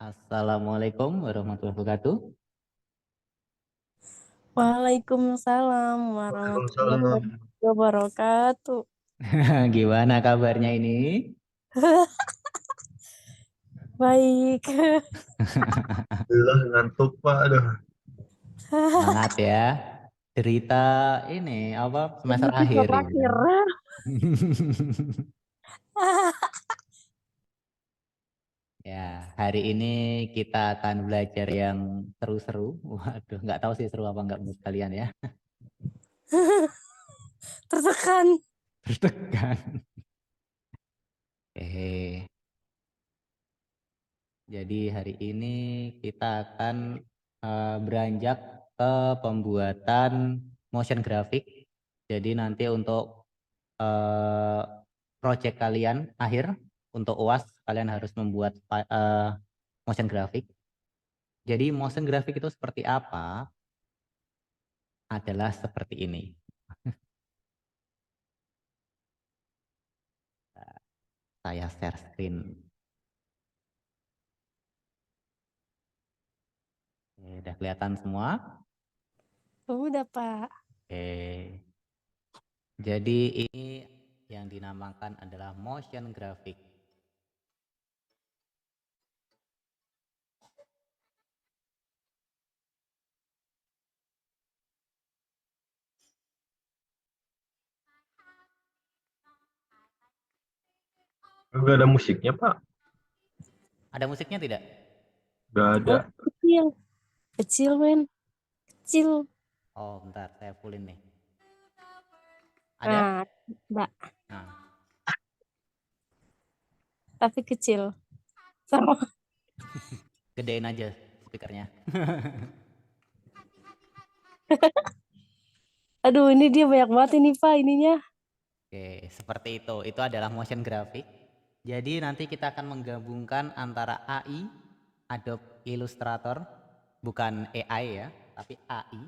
Assalamualaikum warahmatullahi wabarakatuh. Waalaikumsalam Waalaikumsalam. warahmatullahi wabarakatuh. Gimana kabarnya ini? Baik. Alhamdulillah ngantuk Pak. Aduh. Semangat ya. Cerita ini apa Ini semester siswa akhir ini terakhir. kan? Ya, hari ini kita akan belajar yang seru-seru. Waduh, nggak tahu sih seru apa nggak menurut kalian ya. Tertekan. Deg-degan. Oke, jadi hari ini kita akan beranjak ke pembuatan motion graphic. Jadi nanti untuk eh, project kalian akhir untuk UAS kalian harus membuat motion graphic. Jadi motion graphic itu seperti apa? Adalah seperti ini. Saya share screen. Oke, udah kelihatan semua? Udah, Pak. Oke. Jadi ini yang dinamakan adalah motion graphic. Enggak ada musiknya Pak. Ada musiknya tidak? Enggak ada. Oh, kecil. Kecil, men. Kecil. Oh, bentar, saya fullin nih. Ada? Nah, enggak. Nah, Tapi kecil. Sama. gedein aja speakernya. Aduh, ini dia banyak banget ini, Pak, ininya. Oke, seperti itu. Itu adalah motion graphic. Jadi nanti kita akan menggabungkan antara AI, Adobe Illustrator, bukan AI ya, tapi AI,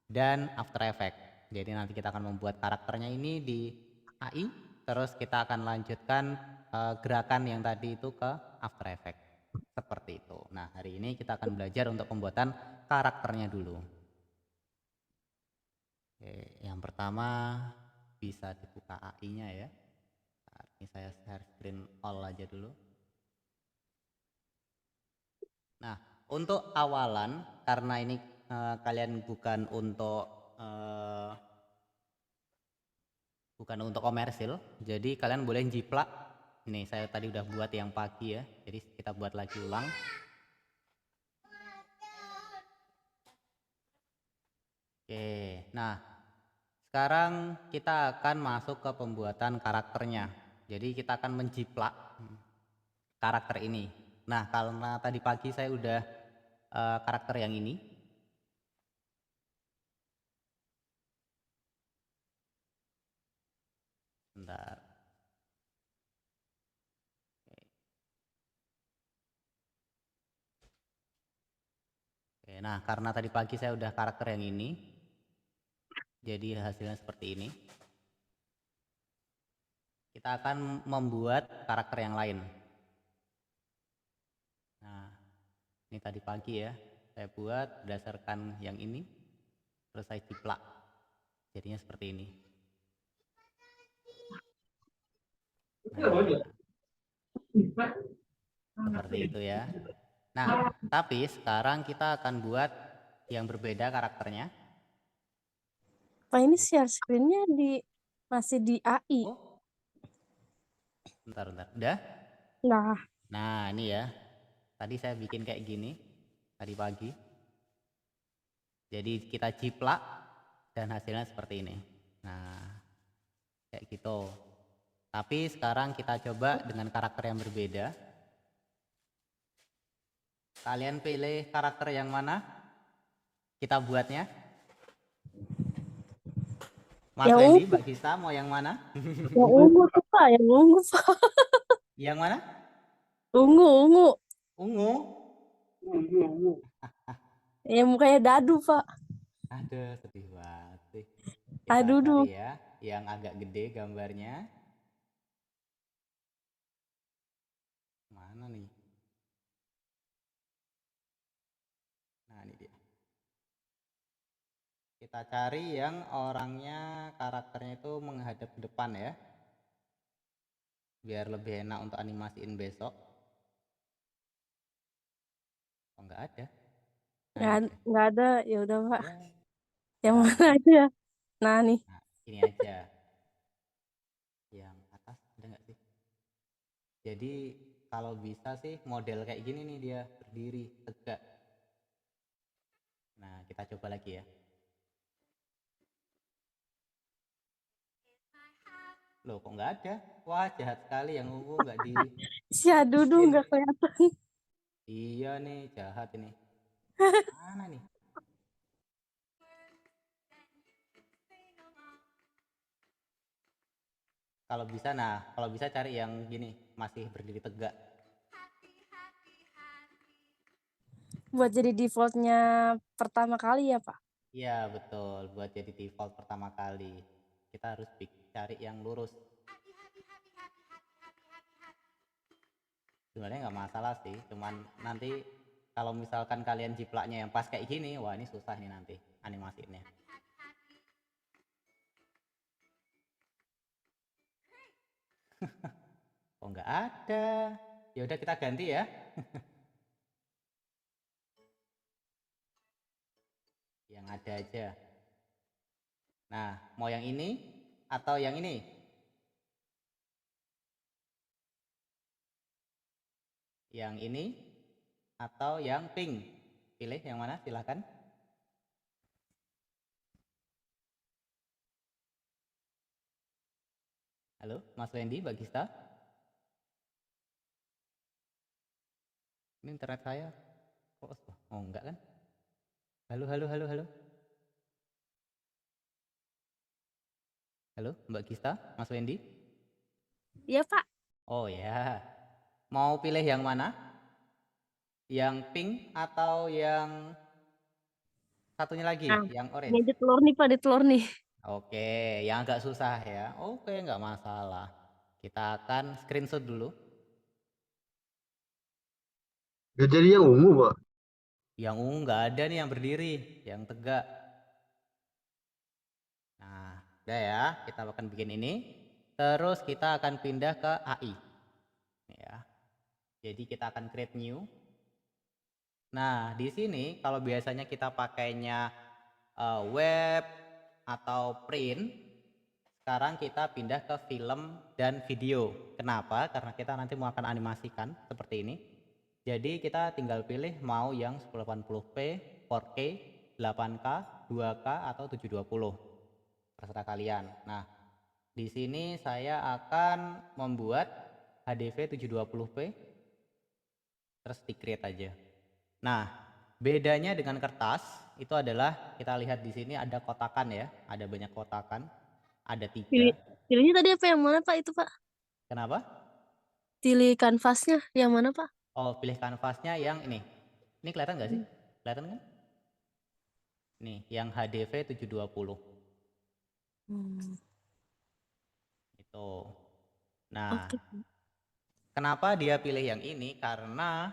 dan After Effects. Jadi nanti kita akan membuat karakternya ini di AI, terus kita akan lanjutkan gerakan yang tadi itu ke After Effects. Seperti itu. Nah, hari ini kita akan belajar untuk pembuatan karakternya dulu. Oke, yang pertama bisa dibuka AI-nya ya. Nah, ini saya share screen all aja dulu. Nah, untuk awalan karena ini kalian eh, bukan untuk komersil, jadi kalian boleh jiplak. Ini saya tadi udah buat yang pagi ya, jadi kita buat lagi ulang. Oke, nah sekarang kita akan masuk ke pembuatan karakternya. Jadi kita akan menjiplak karakter ini. Nah, karena tadi pagi saya udah karakter yang ini. Bentar. Oke, nah karena tadi pagi saya udah karakter yang ini, jadi hasilnya seperti ini. Kita akan membuat karakter yang lain. Nah, ini tadi pagi ya, saya buat berdasarkan yang ini, terus saya jiplak. Jadinya seperti ini. Nah, seperti itu ya. Nah, tapi sekarang kita akan buat yang berbeda karakternya. Pak, ini share screen-nya masih di AI. Oh, bentar. Udah? Nah, Nah, ini ya. Tadi saya bikin kayak gini tadi pagi. Jadi kita jiplak dan hasilnya seperti ini. Nah, kayak gitu. Tapi sekarang kita coba dengan karakter yang berbeda. Kalian pilih karakter yang mana? Kita buatnya. Mas yang Wendy, ungu, Mbak Gista, mau yang mana? yang ungu tuh, Pak, yang ungu, Pak. Yang mana? Ungu, ungu. Ungu. Yang mukanya dadu, Pak. Aduh, sedih banget sih. Kita Aduh, cari duh. ya, yang agak gede gambarnya. Mana nih? Kita cari yang orangnya karakternya itu menghadap ke depan ya. Biar lebih enak untuk animasiin besok. Oh, nggak ada. Nggak ada. Ya udah Pak. Ya, Yang kita mana aja? Nah nih. nah, ini aja. Yang atas ada nggak sih? Jadi kalau bisa sih model kayak gini nih dia berdiri tegak. Nah, kita coba lagi ya. Loh, kok nggak ada? Wah, jahat sekali yang ungu nggak di. Si Adudu nggak kelihatan. Iya nih, jahat ini. Mana nih? Kalau bisa cari yang gini, masih berdiri tegak. Buat jadi defaultnya pertama kali ya Pak. Iya, betul. Buat jadi default pertama kali, kita harus cari yang lurus. Sebenarnya nggak masalah sih, cuman nanti kalau misalkan kalian jiplaknya yang pas kayak gini, wah ini susah nih nanti animasinya. Oh nggak ada. Ya udah kita ganti ya. Yang ada aja. Nah, mau yang ini atau yang ini? Yang ini atau yang pink? Pilih yang mana, silahkan. Halo, Mas Wendy, Mbak Gista. Ini internet saya. Oh enggak kan? Halo, halo, halo, halo. Halo, Mbak Gista, Mas Wendy. Iya Pak. Oh ya. Mau pilih yang mana? Yang pink atau yang satunya lagi, Nah, yang ini orange? di telur nih Pak, di telur nih. Oke, yang agak susah ya. Oke, nggak masalah. Kita akan screenshot dulu. Gak jadi yang ungu, Pak. Yang ungu nggak ada nih yang berdiri, yang tegak. Nah, udah ya, kita akan bikin ini. Terus kita akan pindah ke AI. Ya. Jadi kita akan create new. Nah, di sini kalau biasanya kita pakainya web atau print, sekarang kita pindah ke film dan video. Kenapa? Karena kita nanti mau akan animasikan seperti ini. Jadi kita tinggal pilih mau yang 1080p, 4K, 8K, 2K atau 720. Terserah kalian. Nah, di sini saya akan membuat HDV 720p terus di create aja. Nah, bedanya dengan kertas itu adalah kita lihat di sini ada kotakan ya, ada banyak kotakan, ada 3. Pilihnya tadi apa yang mana Pak itu Pak? Kenapa? Pilih kanvasnya yang mana Pak? Oh, pilih kanvasnya yang ini. Ini kelihatan nggak sih? Kelihatan kan? Nih, yang HDV 720. Itu. Nah, Oke. kenapa dia pilih yang ini? Karena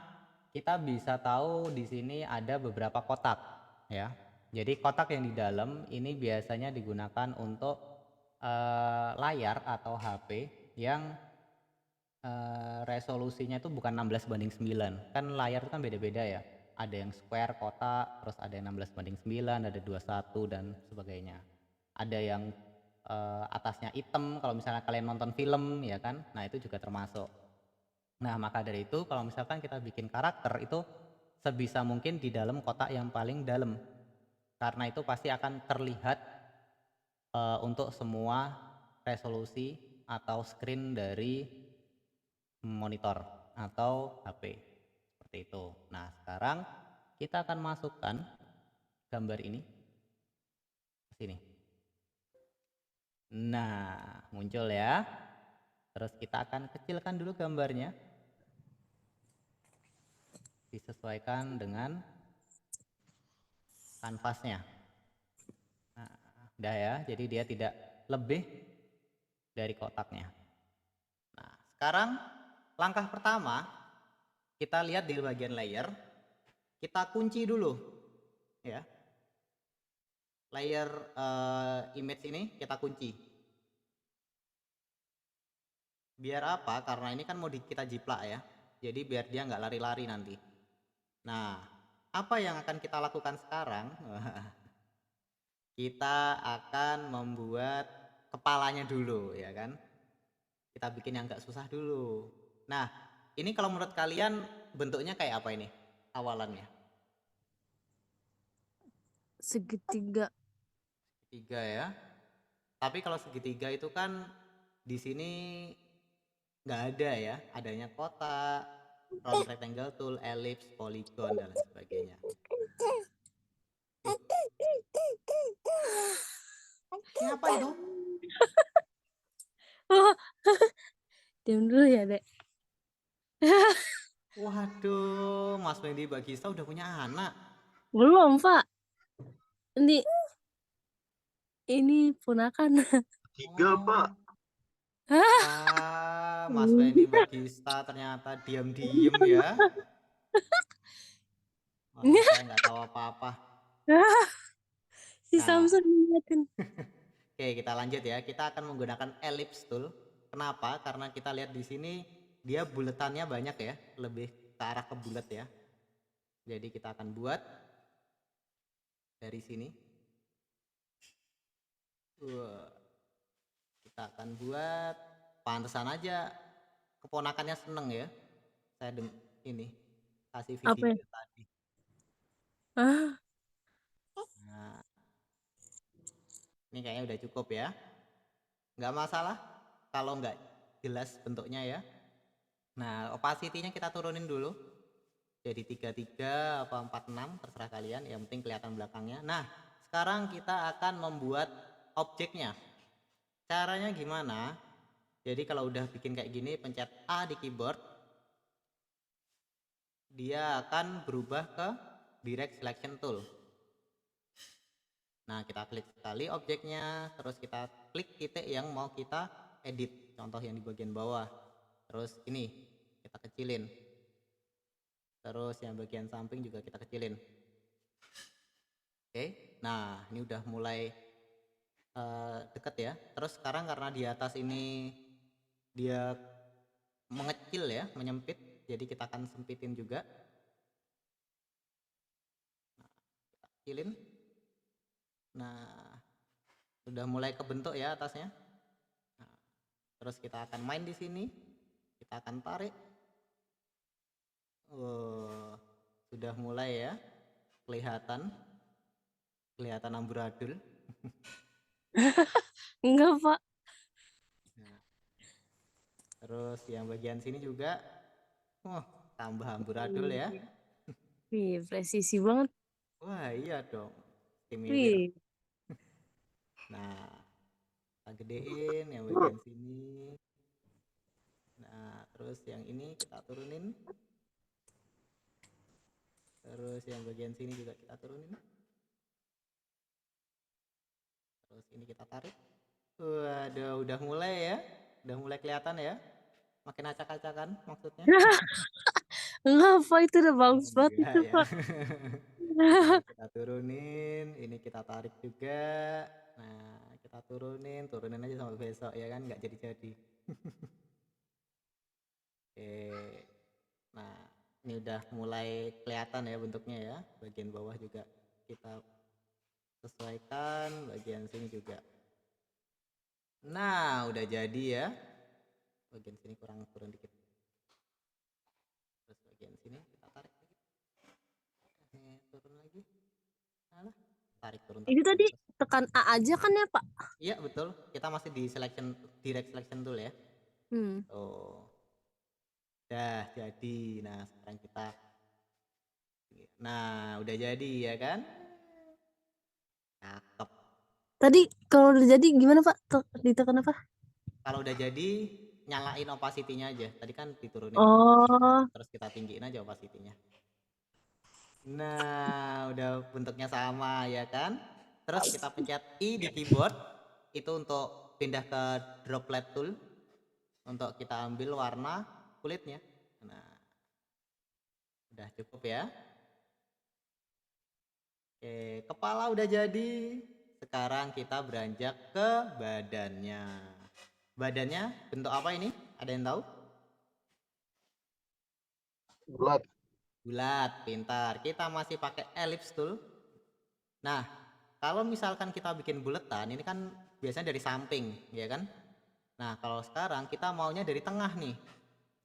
kita bisa tahu di sini ada beberapa kotak, ya. Jadi kotak yang di dalam ini biasanya digunakan untuk layar atau HP yang resolusinya itu bukan 16:9. Kan layar itu kan beda-beda ya. Ada yang square kotak, terus ada yang 16:9, ada 21 dan sebagainya. Ada yang atasnya hitam kalau misalnya kalian nonton film ya kan. Nah, itu juga termasuk. Nah, maka dari itu kalau misalkan kita bikin karakter itu sebisa mungkin di dalam kotak yang paling dalam. Karena itu pasti akan terlihat untuk semua resolusi atau screen dari monitor atau HP. Seperti itu. Nah, sekarang kita akan masukkan gambar ini ke sini. Nah, muncul ya. Terus kita akan kecilkan dulu gambarnya. Disesuaikan dengan kanvasnya. Nah, udah ya, jadi dia tidak lebih dari kotaknya. Nah, sekarang langkah pertama kita lihat di bagian layer, kita kunci dulu ya. layer image ini kita kunci. Biar apa? Karena ini kan mau kita jiplak ya. Jadi biar dia nggak lari-lari nanti. Nah, apa yang akan kita lakukan sekarang? Kita akan membuat kepalanya dulu ya kan. Kita bikin yang nggak susah dulu. Nah, ini kalau menurut kalian bentuknya kayak apa ini awalannya? Segitiga. Tiga ya. Tapi kalau segitiga itu kan di sini nggak ada ya. Adanya kotak, round rectangle tool, ellipse, polygon dan lain sebagainya. Siapa itu? Oh, diam dulu ya, Dek. Waduh, Mas Wendy Bagista udah punya anak. Belum, Pak. Ini ponakan. 3 Pak. Wah, Mas Wendy Bagista ternyata diam-diem ya. Wah, saya nggak tahu apa-apa. Si Nah, Samson ngeliatin. oke, kita lanjut ya. Kita akan menggunakan ellipse tool. Kenapa? Karena kita lihat di sini dia buletannya banyak ya, lebih ke arah ke bulat ya. Jadi kita akan buat dari sini. Kita akan buat pantesan aja keponakannya seneng ya. Saya ini kasih Apa ya? video tadi. Ah, Nah, ini kayaknya udah cukup ya. Nggak masalah kalau nggak jelas bentuknya ya. Nah, opacity-nya kita turunin dulu. Jadi 33 apa 46 terserah kalian, yang penting kelihatan belakangnya. Nah, sekarang kita akan membuat objeknya. Caranya gimana? Jadi kalau udah bikin kayak gini, pencet A di keyboard, dia akan berubah ke direct selection tool. Nah, kita klik sekali objeknya, terus kita klik titik yang mau kita edit, contoh yang di bagian bawah. Terus ini kita kecilin, terus yang bagian samping juga kita kecilin. Oke, nah ini udah mulai deket ya. Terus sekarang karena di atas ini dia mengecil ya, menyempit, jadi kita akan sempitin juga. Nah, kita kecilin. Nah, sudah mulai kebentuk ya atasnya. Nah, terus kita akan main di sini, kita akan tarik. Sudah mulai ya, kelihatan amburadul. enggak, Pak. Nah, terus yang bagian sini juga, tambah amburadul ya. Wih, presisi banget. Wah iya dong, istimewa. Wih. Nah, kita gedein yang bagian sini. Nah, terus yang ini kita turunin. Terus yang bagian sini juga kita turunin. Terus ini kita tarik. Waduh, udah mulai ya. Udah mulai kelihatan ya. Makin acak-acakan maksudnya. Enggak, Pak. Itu udah bagus banget Enggak itu, ya. Pak. Nah, kita turunin. Ini kita tarik juga. Nah, kita turunin aja sampai besok ya kan. Nggak jadi-jadi. Oke. Nah, ini udah mulai kelihatan ya bentuknya ya. Bagian bawah juga kita sesuaikan, bagian sini juga. Nah, udah jadi ya. Bagian sini kurang turun dikit. Terus bagian sini kita tarik dikit. Ini turun lagi. Alah, tarik turun. Itu tadi tekan A aja kan ya, Pak? Iya, betul. Kita masih di direct selection tool ya. Oh. Udah jadi. Nah, sekarang kita udah jadi ya kan? Cakep. Tadi kalau udah jadi gimana, Pak? Ditekan apa? Kalau udah jadi nyalain opacity-nya aja. Tadi kan diturunin. Oh. Terus kita tinggiin aja opacity-nya. Nah, udah bentuknya sama ya kan? Terus kita pencet I di keyboard. Itu untuk pindah ke droplet tool. Untuk kita ambil warna kulitnya. Nah, udah cukup ya. Oke, kepala udah jadi. Sekarang kita beranjak ke badannya. Badannya bentuk apa ini? Ada yang tahu? Bulat. Bulat, pintar. Kita masih pakai ellipse tool. Nah, kalau misalkan kita bikin buletan, ini kan biasanya dari samping, ya kan? Nah, kalau sekarang kita maunya dari tengah nih.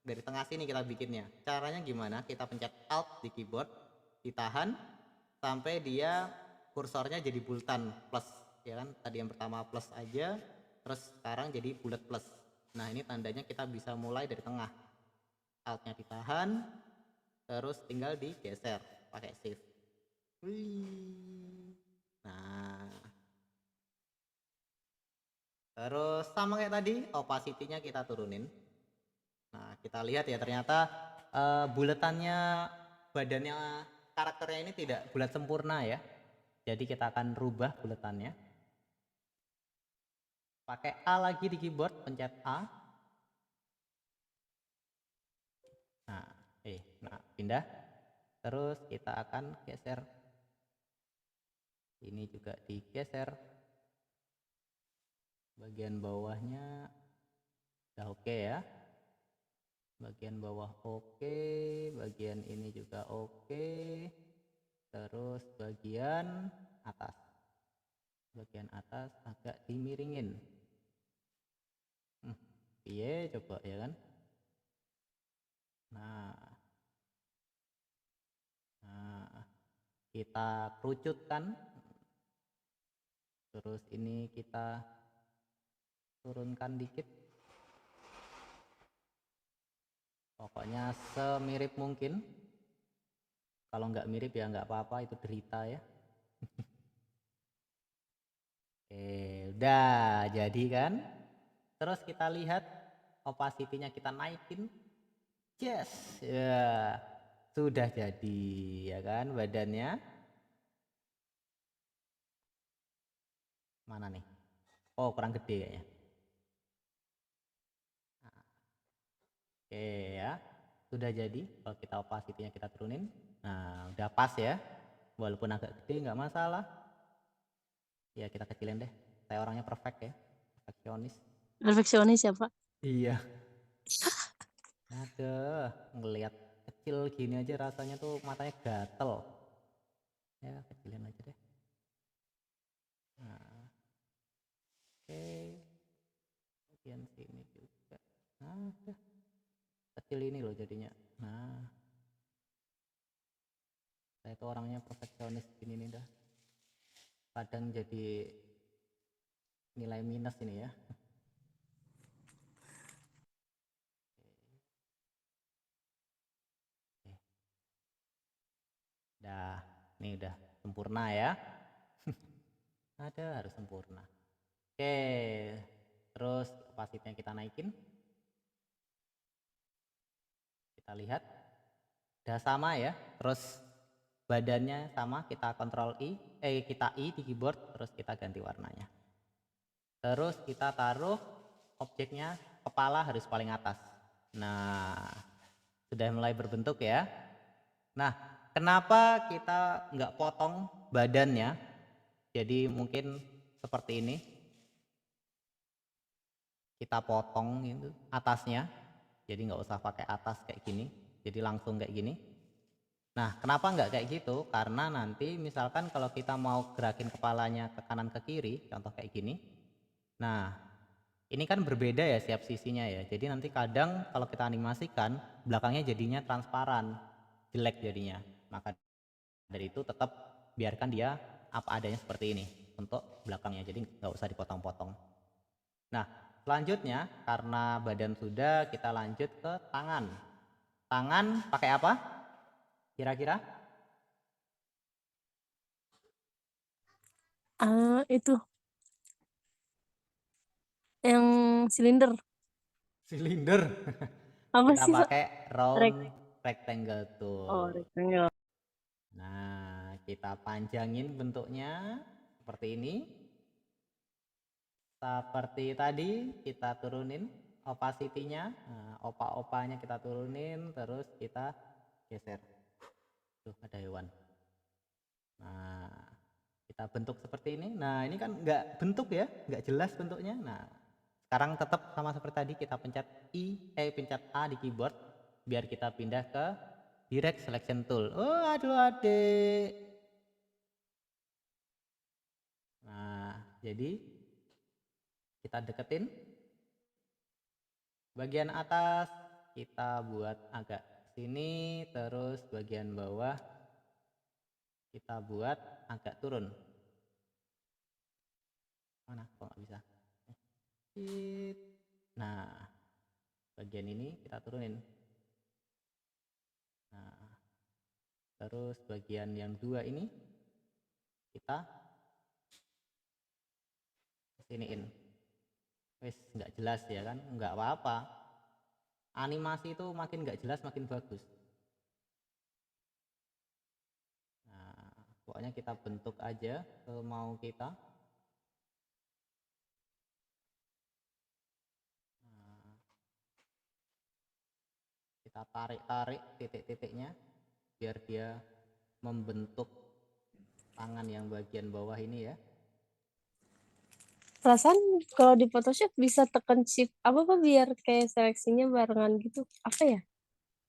Dari tengah sini kita bikinnya. Caranya gimana? Kita pencet Alt di keyboard, ditahan sampai dia kursornya jadi bulatan plus, ya kan? Tadi yang pertama plus aja, terus sekarang jadi bulat plus. Nah, ini tandanya kita bisa mulai dari tengah. Alt-nya ditahan, terus tinggal digeser pakai shift. Wih. Nah, terus sama kayak tadi, opacity-nya kita turunin. Nah, kita lihat ya ternyata buletannya, badannya, karakternya ini tidak bulat sempurna ya. Jadi kita akan rubah buletannya. Pakai A lagi di keyboard, pencet A. Nah, pindah. Terus kita akan geser. Ini juga digeser. Bagian bawahnya udah oke ya. Bagian bawah oke, bagian ini juga oke. Terus bagian atas agak dimiringin. Iya, coba ya kan. Nah, kita kerucutkan. Terus ini kita turunkan dikit. Pokoknya semirip mungkin. Kalau nggak mirip ya nggak apa-apa, itu derita ya. Oke, udah jadi kan. Terus kita lihat opacity-nya kita naikin. Yes, ya sudah jadi ya kan badannya. Mana nih? Oh, kurang gede kayaknya. Nah, oke ya, sudah jadi. Kalau kita opacity-nya kita turunin, nah udah pas ya. Walaupun agak gede nggak masalah. Ya kita kecilin deh. Saya orangnya perfect ya, perfeksionis. Perfeksionis ya, Pak. Iya. Aduh, ngelihat kecil gini aja rasanya tuh matanya gatel. Ya kecilin aja deh. Nah, oke. Bagian sini juga. Nah, udah. Kecil ini loh jadinya. Nah, saya tuh orangnya perfeksionis gini nih dah. Kadang jadi nilai minus ini ya. Dah, ini udah sempurna ya. Ada harus sempurna. Oke, terus opacity-nya kita naikin. Kita lihat, udah sama ya. Terus badannya sama, kita Ctrl kita I di keyboard, terus kita ganti warnanya. Terus kita taruh objeknya, kepala harus paling atas. Nah, sudah mulai berbentuk ya. Nah, kenapa kita nggak potong badannya? Jadi mungkin seperti ini. Kita potong itu atasnya. Jadi nggak usah pakai atas kayak gini. Jadi langsung kayak gini. Nah, kenapa nggak kayak gitu? Karena nanti misalkan kalau kita mau gerakin kepalanya ke kanan ke kiri, contoh kayak gini. Nah, ini kan berbeda ya setiap sisinya ya. Jadi nanti kadang kalau kita animasikan, belakangnya jadinya transparan, jelek jadinya. Maka dari itu tetap biarkan dia apa adanya seperti ini untuk belakangnya. Jadi nggak usah dipotong-potong. Nah, selanjutnya karena badan sudah, kita lanjut ke tangan. Tangan pakai apa? Kira-kira? Itu yang silinder. Silinder. Apa Kita sih, Pak? pakai round Rek. rectangle Oh, tool. rectangle. Nah, kita panjangin bentuknya seperti ini. Seperti tadi kita turunin opacity-nya. Nah, opa-opanya kita turunin, terus kita geser. Tuh ada hewan. Nah, Kita bentuk seperti ini. Nah, ini kan nggak bentuk ya, nggak jelas bentuknya. Nah, sekarang tetap sama seperti tadi, kita pencet A di keyboard biar kita pindah ke direct selection tool. Oh, aduh adik. Nah, jadi kita deketin bagian atas, kita buat agak sini, terus bagian bawah kita buat agak turun. Mana kok nggak bisa? Nah, bagian ini kita turunin. Nah, terus bagian yang dua ini kita siniin. Wes nggak jelas ya kan? Nggak apa-apa. Animasi itu makin nggak jelas makin bagus. Nah, pokoknya kita bentuk aja semau kita. Nah, kita tarik-tarik titik-titiknya biar dia membentuk tangan yang bagian bawah ini ya. Perasaan kalau di Photoshop bisa tekan shift apa Pak biar kayak seleksinya barengan gitu. Apa ya?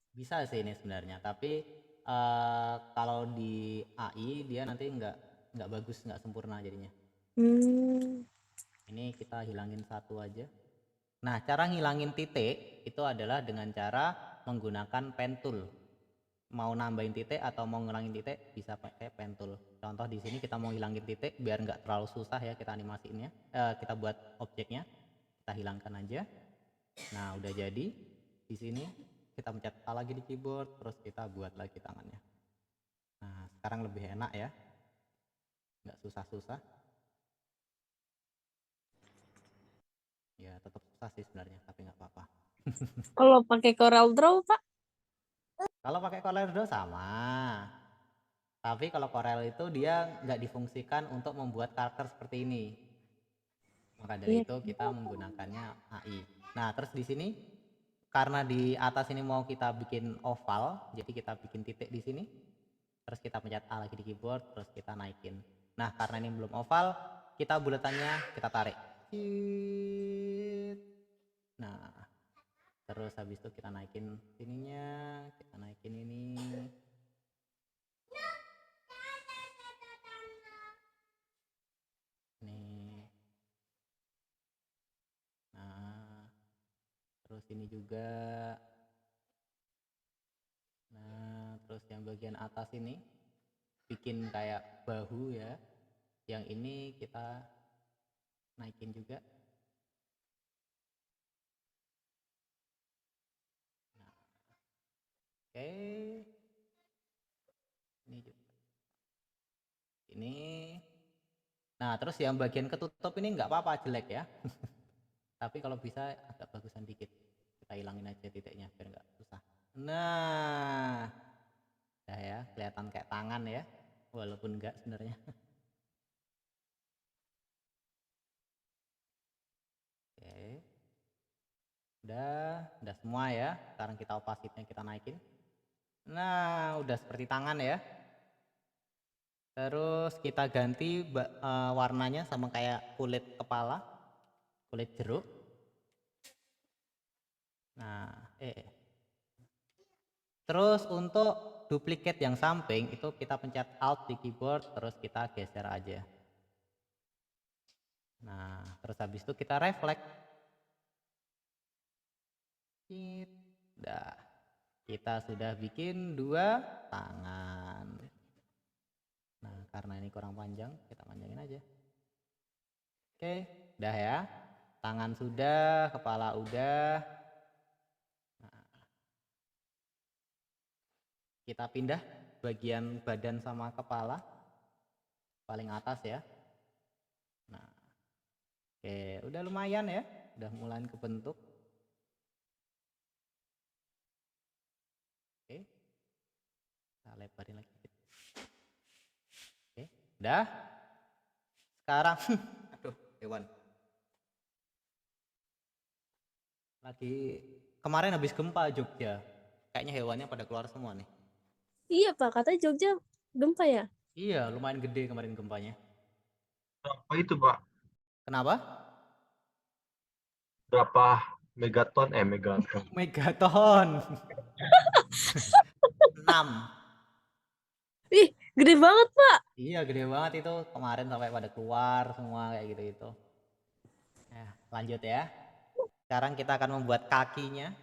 Bisa sih ini sebenarnya, tapi kalau di AI dia nanti nggak bagus, nggak sempurna jadinya. Ini kita hilangin satu aja. Nah, cara ngilangin titik itu adalah dengan cara menggunakan pen tool. Mau nambahin titik atau mau ngilangin titik bisa pakai pen tool. Contoh di sini kita mau hilangin titik biar nggak terlalu susah ya kita animasiinnya. Kita buat objeknya, kita hilangkan aja. Nah, udah jadi. Di sini kita pencet A lagi di keyboard, terus kita buat lagi tangannya. Nah, sekarang lebih enak ya, nggak susah-susah. Ya tetap susah sih sebenarnya, tapi nggak apa-apa. Kalau pakai Corel Draw Pak? Kalau pakai Corel Draw sama, tapi kalau Corel itu dia nggak difungsikan untuk membuat karakter seperti ini. Maka dari itu kita menggunakannya AI. Nah, terus di sini karena di atas ini mau kita bikin oval, jadi kita bikin titik di sini. Terus kita pencet A lagi di keyboard, terus kita naikin. Nah, karena ini belum oval, kita buletannya kita tarik. Nah, terus habis itu kita naikin sininya, kita naikin ini. Nih. Nah, terus ini juga. Nah, terus yang bagian atas ini bikin kayak bahu ya. Yang ini kita naikin juga. Nah, oke. Ini juga. Ini. Nah, terus yang bagian ketutup ini nggak apa-apa jelek ya. Tapi kalau bisa agak bagusan dikit. Kita hilangin aja titiknya biar nggak susah. Nah, udah ya, kelihatan kayak tangan ya, walaupun enggak sebenarnya. Oke, udah semua ya. Sekarang kita opacity-nya kita naikin. Nah, udah seperti tangan ya. Terus kita ganti warnanya sama kayak kulit kepala, kulit jeruk. Nah, terus untuk duplicate yang samping itu kita pencet Alt di keyboard, terus kita geser aja. Nah, terus habis itu kita reflect. Dah, kita sudah bikin 2 tangan. Nah, karena ini kurang panjang, kita panjangin aja. Oke, udah ya. Tangan sudah, kepala udah. Nah, kita pindah bagian badan sama kepala paling atas ya. Nah, oke, udah lumayan ya, udah mulai kebentuk. Oke, kita lebarin lagi. Oke, udah. Sekarang, aduh, hewan. Lagi kemarin habis gempa Jogja. Kayaknya hewannya pada keluar semua nih. Iya Pak, katanya Jogja gempa ya? Iya, lumayan gede kemarin gempanya. Berapa itu, Pak? Kenapa? Berapa megaton? Megaton. Megaton. 6. Ih, gede banget, Pak. Iya, gede banget itu. Kemarin sampai pada keluar semua kayak gitu-gitu. Nah, lanjut ya. Sekarang kita akan membuat kakinya.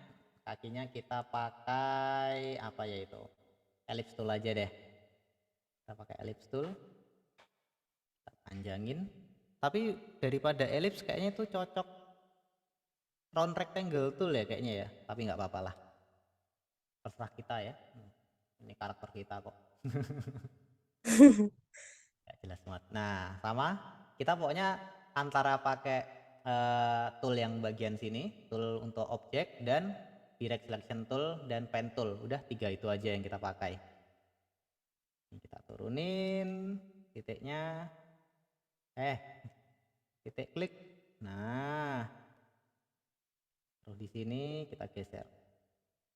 Kakinya kita pakai apa ya itu? Ellipse tool aja deh. Kita pakai ellipse tool. Kita panjangin. Tapi daripada ellipse kayaknya itu cocok round rectangle tool ya kayaknya ya. Tapi nggak apa-apa lah. Terserah kita ya. Ini karakter kita kok. Gak jelas banget. Nah, sama kita pokoknya antara pakai tool yang bagian sini, tool untuk objek dan direct selection tool dan pen tool. Udah 3 itu aja yang kita pakai. Ini kita turunin titiknya. Titik klik. Nah, terus di sini kita geser.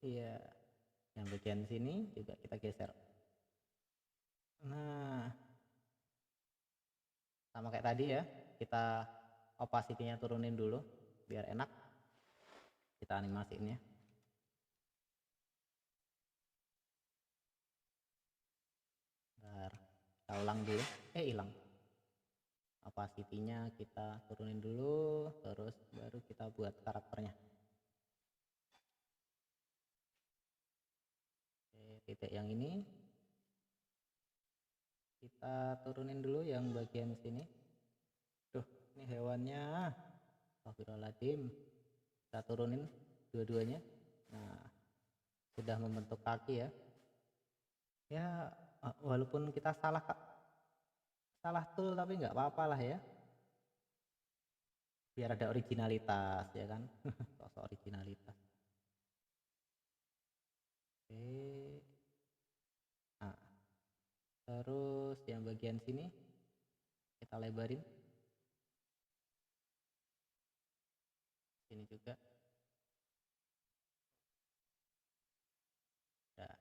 Iya. Yang bagian sini juga kita geser. Nah, sama kayak tadi ya, kita opacity-nya turunin dulu biar enak kita animasiinnya. Bentar, kita ulang dulu. Hilang. Opacity-nya kita turunin dulu, terus baru kita buat karakternya. Oke, titik yang ini kita turunin dulu yang bagian sini. Tuh, ini hewannya. Astagfirullahaladzim. Kita turunin dua-duanya. Nah, sudah membentuk kaki ya. Ya, walaupun kita salah tool tapi nggak apa-apa lah ya. Biar ada originalitas ya kan. Sosok originalitas. Oke. Nah, terus yang bagian sini kita lebarin. Sini juga. Nah,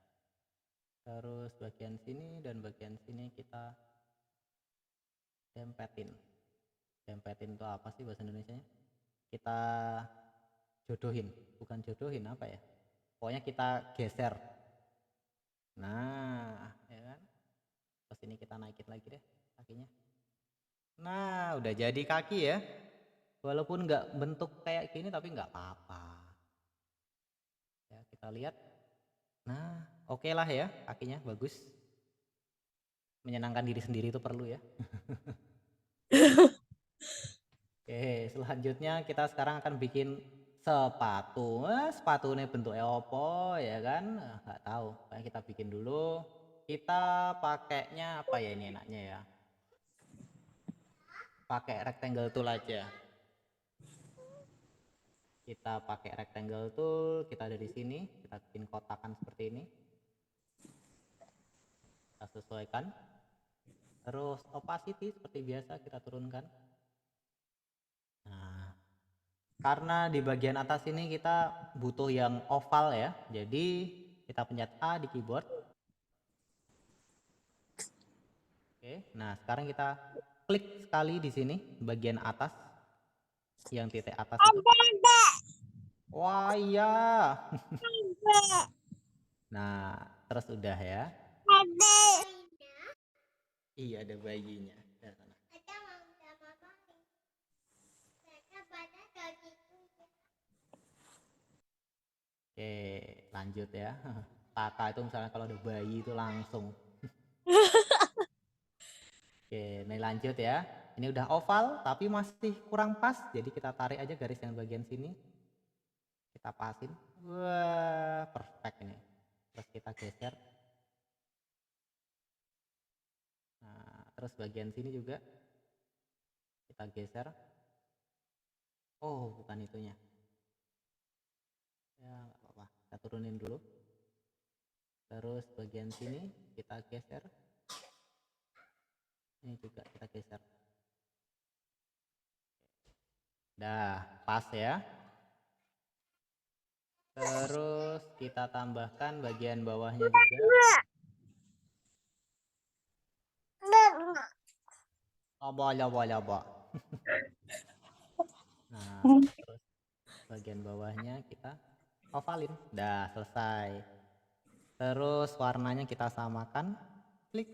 terus bagian sini dan bagian sini kita dempetin. Dempetin itu apa sih bahasa Indonesianya? Kita jodohin, bukan jodohin apa ya? Pokoknya kita geser. Nah, ya kan? Terus ini kita naikin lagi deh kakinya. Nah, udah jadi kaki ya. Walaupun nggak bentuk kayak gini tapi nggak apa-apa. Ya, kita lihat. Nah, oke lah ya kakinya bagus. Menyenangkan diri sendiri itu perlu ya. Oke, selanjutnya kita sekarang akan bikin sepatu. Sepatu ini bentuknya apa ya kan? Nggak tahu. Kayak kita bikin dulu. Kita pakainya apa ya ini enaknya ya? Pakai rectangle tool aja. Kita pakai rectangle tool, kita ada di sini, kita bikin kotakan seperti ini. Kita sesuaikan. Terus opacity seperti biasa kita turunkan. Nah, karena di bagian atas ini kita butuh yang oval ya. Jadi kita pencet A di keyboard. Oke, nah sekarang kita klik sekali di sini bagian atas, yang titik atas itu. Wah iya. Nah, terus udah ya. Iya ada bayinya. Dari sana. Oke, lanjut ya. Kakak itu misalnya kalau ada bayi itu langsung. Oke, ini lanjut ya. Ini udah oval tapi masih kurang pas, jadi kita tarik aja garis yang bagian sini. Kita pasin. Wah, perfect ini. Terus kita geser. Nah, terus bagian sini juga kita geser. Oh, bukan itunya. Ya, nggak apa-apa. Kita turunin dulu. Terus bagian sini kita geser. Ini juga kita geser. Dah, pas ya. Terus kita tambahkan bagian bawahnya juga. Coba. Nah, terus bagian bawahnya kita ovalin. Dah selesai. Terus warnanya kita samakan. Klik.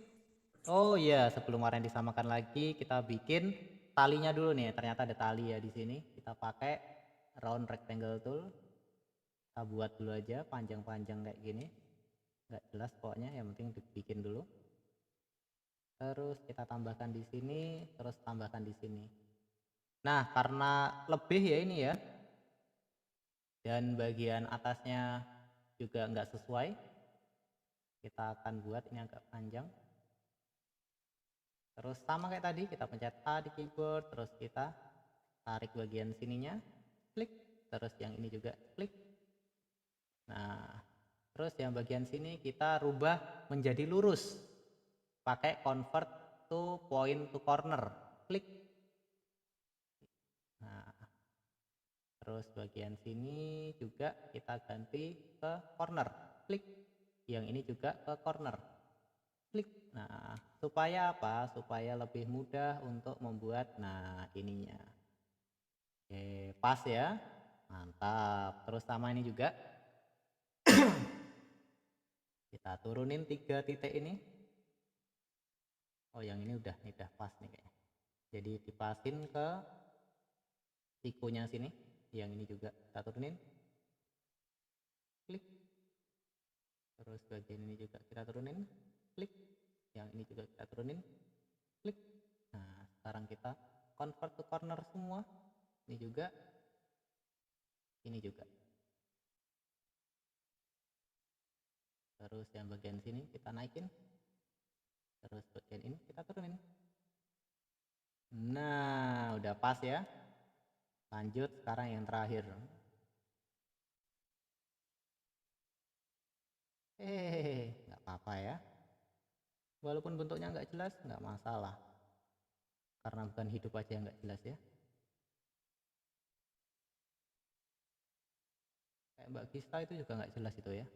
Oh iya, sebelum warna disamakan lagi, kita bikin talinya dulu nih. Ternyata ada tali ya di sini. Kita pakai round rectangle tool. Kita buat dulu aja panjang-panjang kayak gini. Nggak jelas pokoknya, yang penting dibikin dulu. Terus kita tambahkan di sini, terus tambahkan di sini. Nah, karena lebih ya ini ya, dan bagian atasnya juga nggak sesuai, kita akan buat ini agak panjang. Terus sama kayak tadi, kita pencet A di keyboard, terus kita tarik bagian sininya, klik, terus yang ini juga klik. Nah, terus yang bagian sini kita rubah menjadi lurus, pakai convert to point to corner, klik. Nah, terus bagian sini juga kita ganti ke corner, klik. Yang ini juga ke corner, klik. Nah, supaya apa? Supaya lebih mudah untuk membuat ininya. Oke, pas ya. Mantap. Terus sama ini juga kita turunin 3 titik ini. Oh, yang ini udah pas nih kayaknya. Jadi dipasin ke sikunya sini. Yang ini juga kita turunin. Klik. Terus bagian ini juga kita turunin. Klik. Yang ini juga kita turunin. Klik. Nah, sekarang kita convert to corner semua. Ini juga. Ini juga. Terus yang bagian sini kita naikin. Terus bagian ini kita turunin. Nah, udah pas ya. Lanjut sekarang yang terakhir. Nggak apa-apa ya. Walaupun bentuknya nggak jelas, nggak masalah. Karena bukan hidup aja yang nggak jelas ya. Kayak Mbak Gista itu juga nggak jelas itu ya.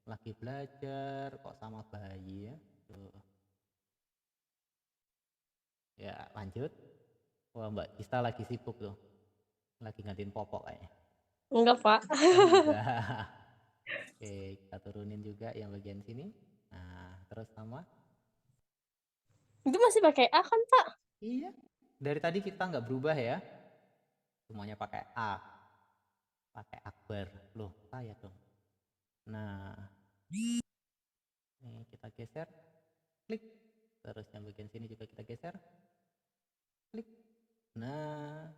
Lagi belajar kok sama bayi ya. Tuh. Ya lanjut. Wah, Mbak Gista lagi sibuk tuh. Lagi gantiin popok kayaknya. Enggak, Pak. Enggak. Oke, kita turunin juga yang bagian sini. Nah, terus sama. Itu masih pakai A kan, Pak? Iya. Dari tadi kita nggak berubah ya. Semuanya pakai A. Pakai Akbar. Loh, saya dong. Nah, ini kita geser. Klik. Terus yang bagian sini juga kita geser. Klik. Nah,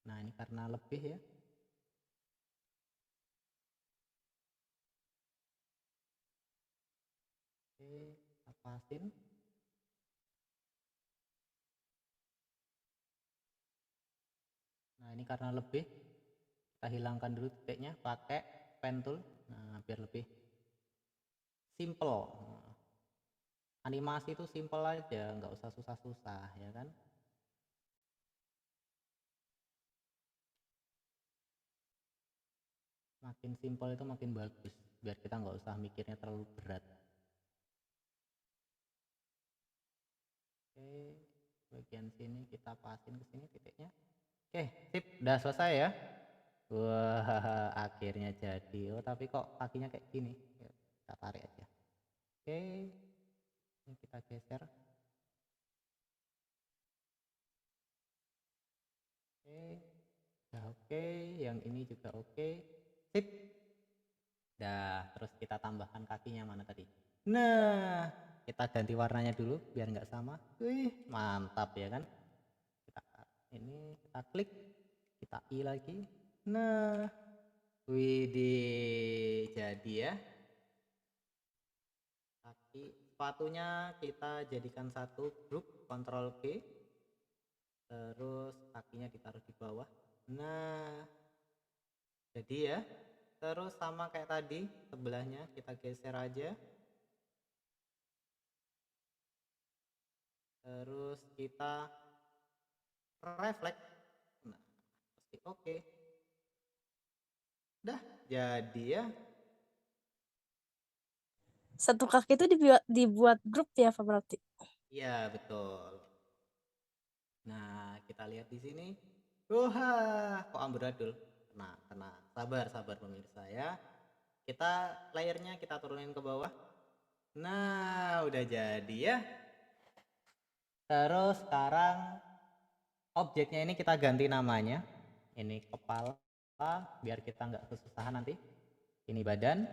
ini karena lebih ya. Oke, kita pasin. Nah, ini karena lebih, kita hilangkan dulu titiknya pakai pen tool. Nah, biar lebih simple. Animasi itu simple aja, nggak usah susah-susah ya kan. Makin simple itu makin bagus, biar kita nggak usah mikirnya terlalu berat. Oke, bagian sini kita pasin ke sini titiknya. Oke, sip, udah selesai ya. Wah, akhirnya jadi. Oh, tapi kok kakinya kayak gini? Yuk, kita tarik aja. Oke, ini kita geser. Oke, udah oke. Yang ini juga oke. Sip. Dah, terus kita tambahkan kakinya mana tadi? Nah, kita ganti warnanya dulu biar nggak sama. Wih, mantap ya kan? Ini kita klik, kita I lagi. Nah, widih, jadi ya. Kaki sepatunya kita jadikan satu grup, Ctrl G. Terus kakinya ditaruh di bawah. Nah, jadi ya. Terus sama kayak tadi, sebelahnya kita geser aja. Terus kita refleks. Nah, pasti oke. Dah, jadi ya. Satu kaki itu dibuat grup ya, Pak, berarti? Iya, betul. Nah, kita lihat di sini. Wah, kok amburadul? Tenang, sabar pemirsa ya. Kita layernya kita turunin ke bawah. Nah, udah jadi ya. Terus sekarang objeknya ini kita ganti namanya. Ini kepala, biar kita nggak kesusahan nanti. Ini badan.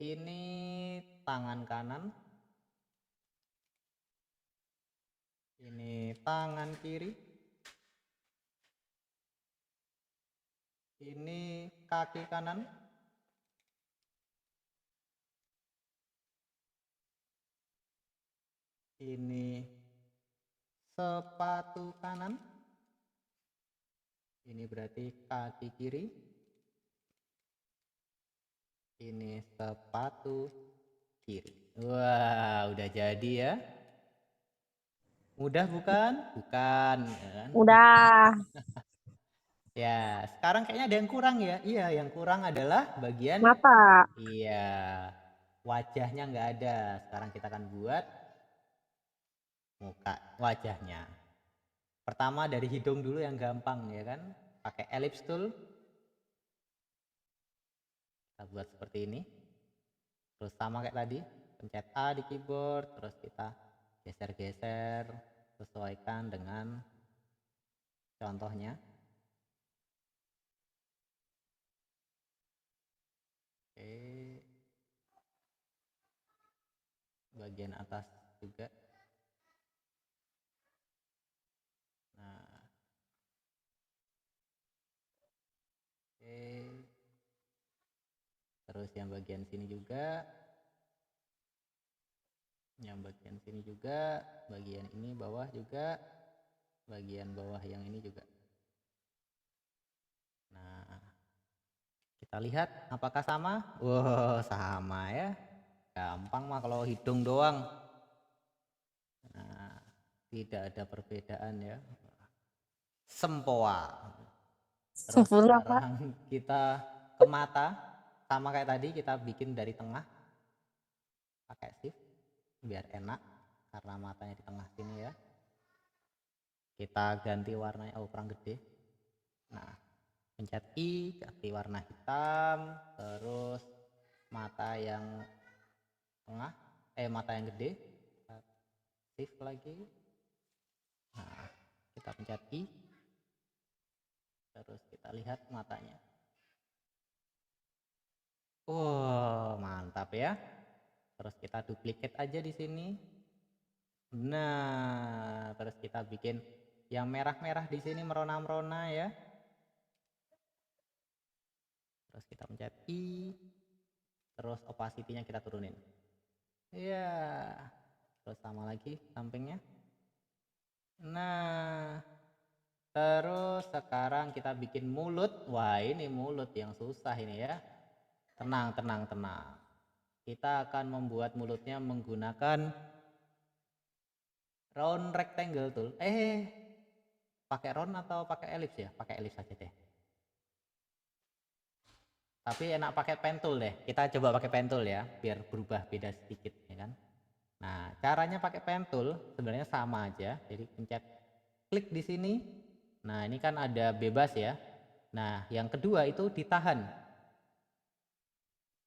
Ini tangan kanan. Ini tangan kiri. Ini kaki kanan. Ini sepatu kanan. Ini berarti kaki kiri. Ini sepatu kiri. Wah, udah jadi ya. Mudah bukan? Bukan, ya kan? Udah. Ya, sekarang kayaknya ada yang kurang ya. Iya, yang kurang adalah bagian Mata. iya, wajahnya nggak ada. Sekarang kita akan buat muka wajahnya. Pertama dari hidung dulu yang gampang ya kan. Pakai ellipse tool. Kita buat seperti ini. Terus sama kayak tadi, pencet A di keyboard, terus kita geser-geser, sesuaikan dengan contohnya. Oke. Bagian atas juga. Nah. Oke. Terus yang bagian sini juga. Yang bagian sini juga, bagian ini bawah juga, bagian bawah yang ini juga. Nah, kita lihat apakah sama? Wow, sama ya. Gampang mah kalau hidung doang. Nah, tidak ada perbedaan ya. Sempoa. Terus Sempurna, Pak. sekarang kita ke mata, sama kayak tadi kita bikin dari tengah. Pakai shift biar enak karena matanya di tengah sini ya. Kita ganti warnanya, oh kurang gede. Nah, pencet I, ganti warna hitam, terus mata yang tengah, mata yang gede, shift lagi. Nah, kita pencet I, terus kita lihat matanya. Wow, mantap ya. Terus kita duplicate aja di sini. Nah, terus kita bikin yang merah-merah di sini merona-merona ya. Terus kita pencet I, terus opacity-nya kita turunin. Iya. Terus sama lagi sampingnya. Nah, terus sekarang kita bikin mulut. Wah, ini mulut yang susah ini ya. Tenang. Kita akan membuat mulutnya menggunakan round rectangle tool. Pakai round atau pakai ellipse ya? Pakai ellipse aja deh. Tapi enak pakai pen tool deh. Kita coba pakai pen tool ya, biar berubah beda sedikit ya kan. Nah, caranya pakai pen tool sebenarnya sama aja. Jadi pencet klik di sini. Nah, ini kan ada bebas ya. Nah, yang kedua itu ditahan.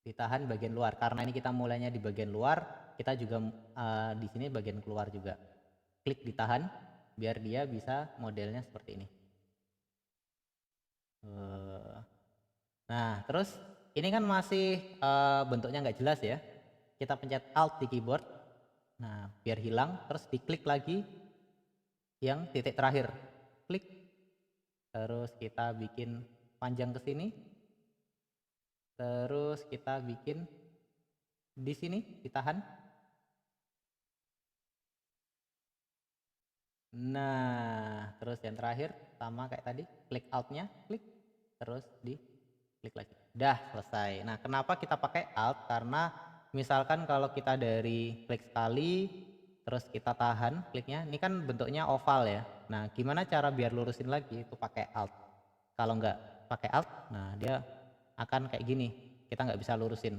Ditahan bagian luar karena ini kita mulainya di bagian luar, kita juga di sini bagian keluar juga. Klik ditahan biar dia bisa modelnya seperti ini. Nah, terus ini kan masih bentuknya nggak jelas ya. Kita pencet Alt di keyboard. Nah, biar hilang, terus diklik lagi yang titik terakhir. Klik. Terus kita bikin panjang ke sini. Terus kita bikin di sini, ditahan. Nah, terus yang terakhir sama kayak tadi, klik Alt-nya, klik, terus di klik lagi. Udah selesai. Nah, kenapa kita pakai Alt? Karena misalkan kalau kita dari klik sekali, terus kita tahan kliknya, ini kan bentuknya oval ya. Nah, gimana cara biar lurusin lagi? Itu pakai Alt. Kalau nggak pakai Alt, nah dia akan kayak gini. Kita nggak bisa lurusin.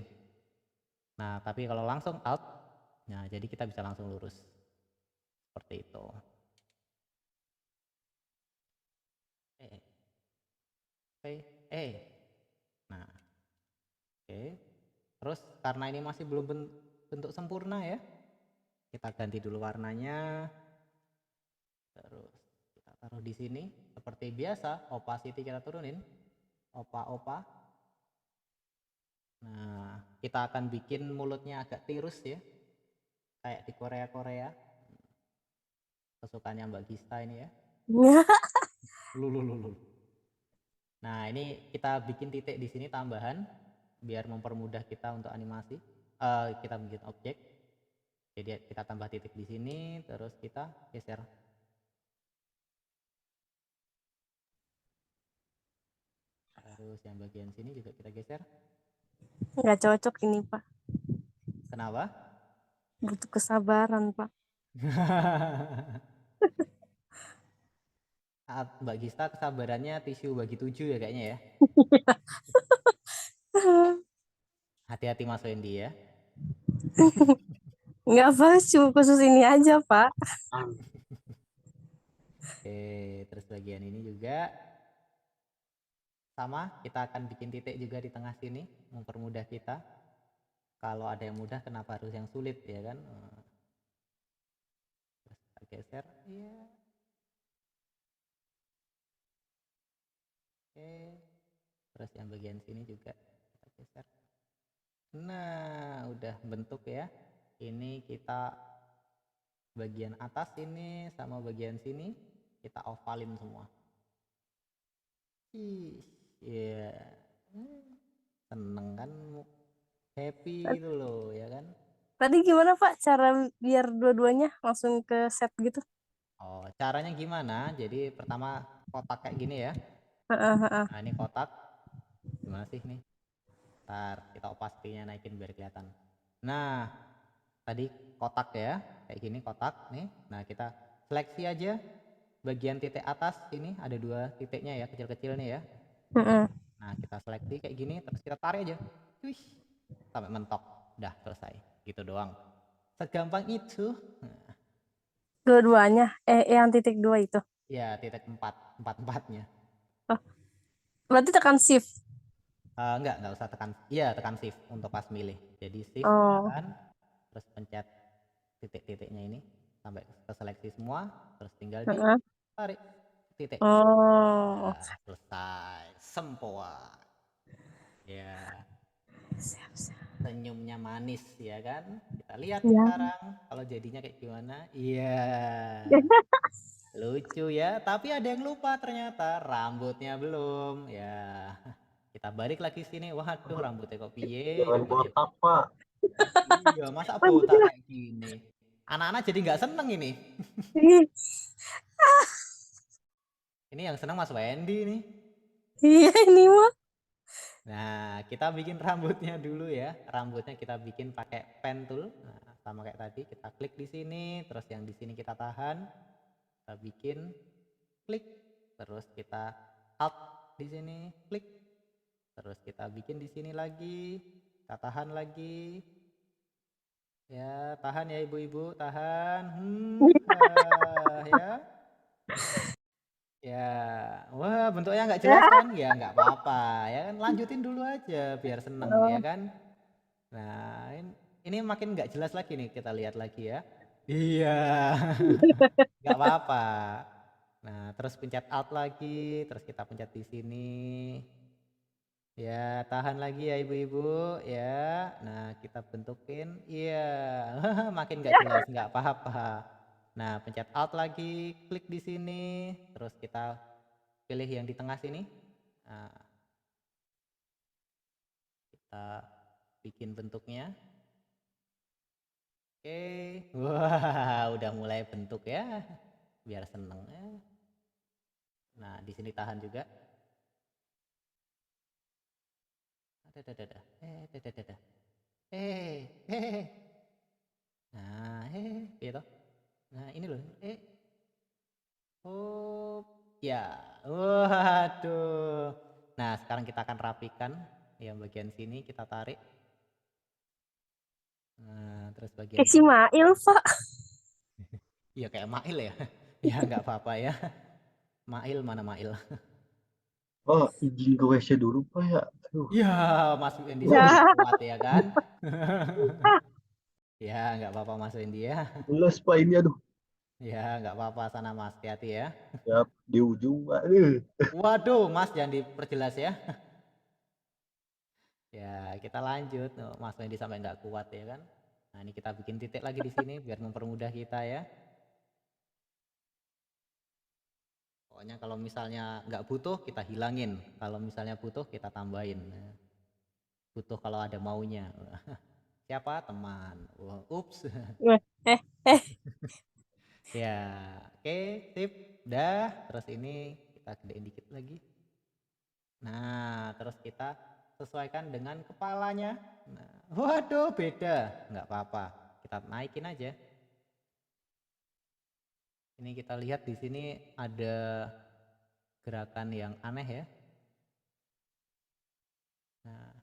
Nah, tapi kalau langsung Alt, nah jadi kita bisa langsung lurus. Seperti itu. Say nah oke. Terus karena ini masih belum bentuk sempurna ya, kita ganti dulu warnanya. Terus kita taruh di sini seperti biasa, opacity kita turunin, opa. Nah, kita akan bikin mulutnya agak tirus ya, kayak di Korea. Kesukaannya Mbak Gista ini ya. Lulu. Nah, ini kita bikin titik di sini tambahan biar mempermudah kita untuk animasi. Kita bikin objek. Jadi kita tambah titik di sini, terus kita geser. Terus yang bagian sini juga kita geser. Nggak cocok ini, Pak. Kenapa? Butuh kesabaran, Pak. Mbak Gista kesabarannya tisu bagi 7 ya kayaknya ya. Hati-hati Mas Wendy ya. Nggak, Pak. Cuma khusus ini aja, Pak. Oke, terus bagian ini juga sama, kita akan bikin titik juga di tengah sini, mempermudah kita. Kalau ada yang mudah, kenapa harus yang sulit ya kan? Terus kita geser, ya. Oke, terus yang bagian sini juga kita geser. Nah, udah bentuk ya. Ini kita bagian atas ini sama bagian sini kita ovalin semua. Iya, seneng kan, happy gitu loh ya kan. Tadi gimana, Pak, cara biar dua-duanya langsung ke set gitu? Oh, caranya gimana? Jadi pertama kotak kayak gini ya. Heeh. Nah, ini kotak. Gimana sih nih? Ntar kita opacity-nya naikin biar kelihatan. Nah, tadi kotak ya, kayak gini kotak nih. Nah, kita seleksi aja bagian titik atas ini ada 2 titiknya ya, kecil-kecil nih ya. Nah, kita seleksi kayak gini, terus kita tarik aja. Wih, sampai mentok. Udah selesai. Gitu doang. Segampang itu. Dua-duanya? Yang titik 2 itu? Ya, titik 4. 4-4-nya. Oh, berarti tekan shift? Enggak usah tekan. Iya, tekan shift untuk pas milih. Jadi shift tekan, terus pencet titik-titiknya ini sampai ke seleksi semua, terus tinggal ditarik titik. Oh. Nah, selesai. Sempoa. Ya. Senyumnya manis ya kan. Kita lihat sekarang kalau jadinya kayak gimana. Iya. Lucu ya, tapi ada yang lupa ternyata rambutnya belum. Ya. Kita balik lagi sini. Waduh, rambutnya kok piye? Jangan Coba ya. botak, Pak. Iya, masa botak kayak gini. Anak-anak jadi nggak seneng ini. Ini yang seneng Mas Wendy nih. Iya, ini mah. Nah, kita bikin rambutnya dulu ya. Rambutnya kita bikin pakai pen tool. Nah, sama kayak tadi, kita klik di sini, terus yang di sini kita tahan. Kita bikin klik, terus kita alt di sini, klik. Terus kita bikin di sini lagi, kita tahan lagi. Ya, tahan ya ibu-ibu, tahan. Ya. Ya, wah bentuknya nggak jelas kan? Ya nggak apa-apa, ya kan lanjutin dulu aja biar seneng ya kan. Nah, ini makin nggak jelas lagi nih, kita lihat lagi ya. Iya, nggak apa-apa. Nah, terus pencet alt lagi, terus kita pencet di sini. Ya, tahan lagi ya ibu-ibu ya. Nah, kita bentukin. Iya, makin nggak jelas, nggak apa-apa. Nah, pencet alt lagi, klik di sini, terus kita pilih yang di tengah sini. Nah, kita bikin bentuknya. Oke, wah, udah mulai bentuk ya, biar seneng ya. Nah, di sini tahan juga. Nah, gitu. Nah, ini loh. Oh, ya. Waduh. Nah, sekarang kita akan rapikan yang bagian sini, kita tarik. Nah, terus bagian Kayak si Mail, Pak. iya kayak Mail ya. Ya nggak apa-apa ya. Mail mana Mail. Oh, izin ke WC dulu Pak ya. Aduh, Ya, Mas Wendy Ya. sampai nggak kuat ya kan? Ya, nggak apa-apa Mas Wendy ya. mules Pak ini aduh. Ya, nggak apa-apa sana Mas, hati-hati ya. Ya, di ujung Pak. Aduh. Waduh, Mas jangan diperjelas ya. Ya, kita lanjut. Oh, Mas Wendy sampai nggak kuat ya kan? Nah, ini kita bikin titik lagi di sini biar mempermudah kita ya. Pokoknya kalau misalnya nggak butuh kita hilangin, kalau misalnya butuh kita tambahin. Nah, butuh kalau ada maunya. Siapa? Teman. Wah, ups. Weh, eh. Ya, oke, sip. Dah, terus ini kita gedein dikit lagi. Nah, terus kita sesuaikan dengan kepalanya. Nah, waduh, beda. Nggak apa-apa. Kita naikin aja. Ini kita lihat di sini ada gerakan yang aneh ya. Nah,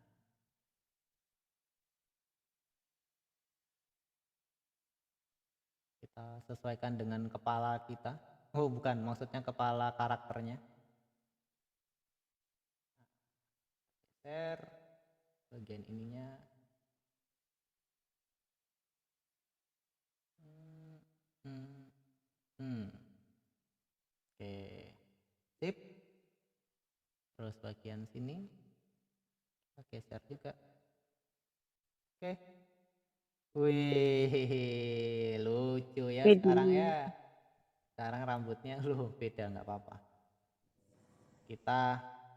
kita sesuaikan dengan kepala kita. Oh, bukan, maksudnya kepala karakternya. Share bagian ininya. Hmm, hmm. Oke, sip. Terus bagian sini kita geser juga. Oke. Wih, lucu ya sekarang Widih. ya. Sekarang rambutnya beda, nggak apa-apa. Kita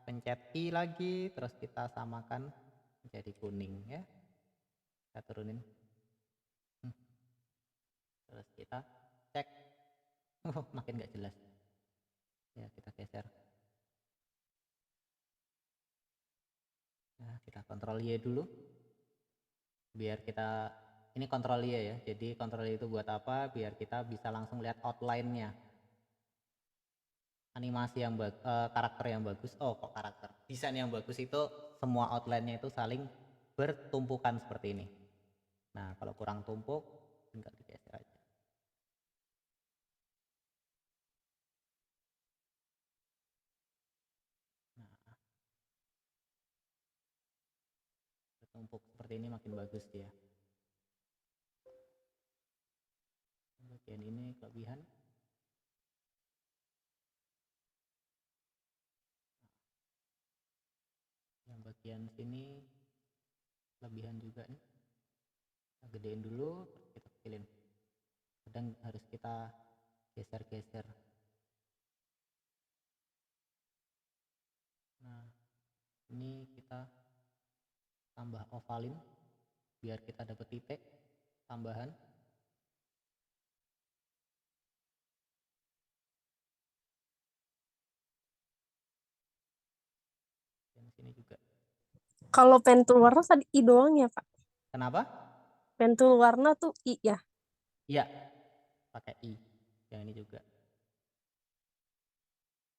pencet I lagi, terus kita samakan menjadi kuning ya. Kita turunin. Terus kita cek. Oh, makin nggak jelas. Ya, kita geser. Nah, kita kontrol Y dulu. Biar kita, ini kontrol Y ya. Jadi kontrol Y itu buat apa? Biar kita bisa langsung lihat outline-nya. Animasi yang karakter yang bagus. Oh, kok karakter? Desain yang bagus itu semua outline-nya itu saling bertumpukan seperti ini. Nah, kalau kurang tumpuk tinggal digeser aja. Nah, bertumpuk seperti ini makin bagus dia. Bagian ini kelebihan. Yang bagian sini kelebihan juga nih. Kita gedein dulu, terus kita kecilin. Kadang harus kita geser-geser. Nah, ini kita tambah ovalin biar kita dapat titik tambahan. Dan sini juga. Kalau pen tool warna tadi I doang ya, Pak? Kenapa? Pen tool warna tuh I ya? Iya, pakai I. Yang ini juga.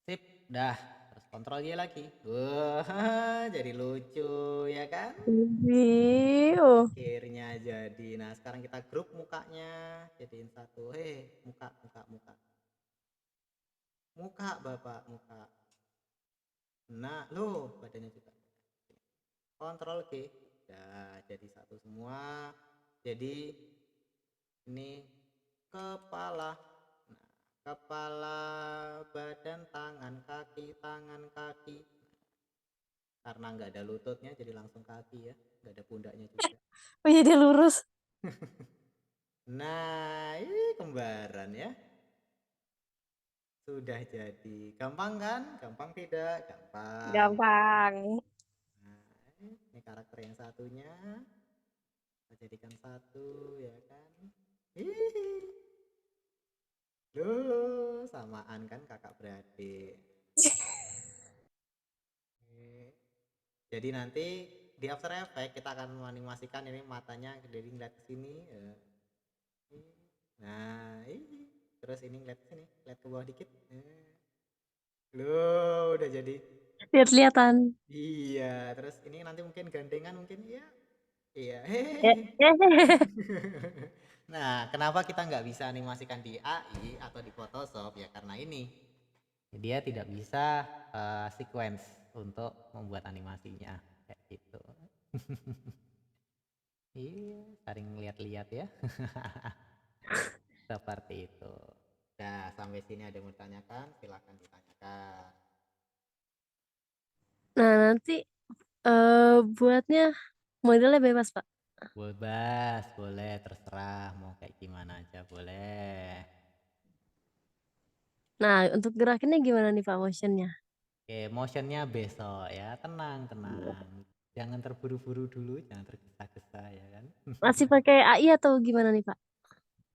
Sip, dah. Terus kontrol Y lagi. Wah, jadi lucu ya kan? Widih. Akhirnya jadi. Nah, sekarang kita grup mukanya. Jadiin satu. Hei, muka, muka, muka. Muka, Bapak, muka. Nah, loh, badannya juga. Kontrol G. Nah, jadi satu semua. Jadi ini kepala. Nah, kepala, badan, tangan, kaki. Karena nggak ada lututnya jadi langsung kaki ya, nggak ada pundaknya juga. Oh jadi lurus. Nah, ini kembaran ya. Sudah jadi. Gampang kan? Gampang tidak? Gampang. Gampang. Nah, ini karakter yang satunya. Kita jadikan satu ya kan. Hihi. Loh, samaan kan kakak beradik. Jadi nanti di After Effects kita akan menganimasikan ini matanya dari ngeliat ke sini. Nah, terus ini ngeliat sini, lihat ke bawah dikit. Loh, udah jadi. Lihat-lihatan. Iya, terus ini nanti mungkin gandengan mungkin ya. Iya. Nah, kenapa kita nggak bisa animasikan di AI atau di Photoshop ya karena ini dia tidak bisa sequence. untuk membuat animasinya kayak gitu. Iya, saling lihat-lihat ya. Seperti itu. Nah, sampai sini ada yang mau ditanyakan, silakan ditanyakan. Nah, nanti buatnya modelnya bebas, Pak. Bebas, boleh, terserah mau kayak gimana aja boleh. Nah, untuk gerakinnya gimana nih, Pak, motionnya? Oke, motionnya besok ya, tenang, tenang. Jangan terburu-buru dulu, jangan tergesa-gesa ya kan. Masih pakai AI atau gimana nih, Pak?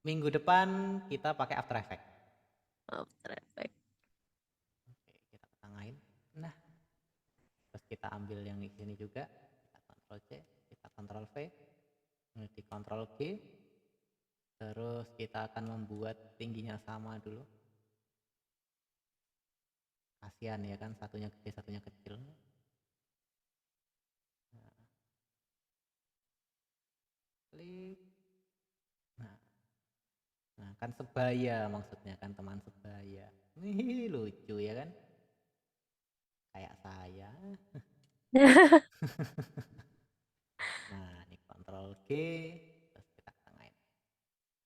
Minggu depan kita pakai After Effects. After Effects. Oke, kita tengahin. Nah, terus kita ambil yang di sini juga. Kita Ctrl C, kita Ctrl V, di Ctrl G. Terus kita akan membuat tingginya sama dulu. Kasihan ya kan, satunya gede, satunya kecil. Nah, klik. Nah, kan sebaya maksudnya kan, teman sebaya. Nih lucu ya kan? Kayak saya. Nah, ini Ctrl G, terus kita tengahin.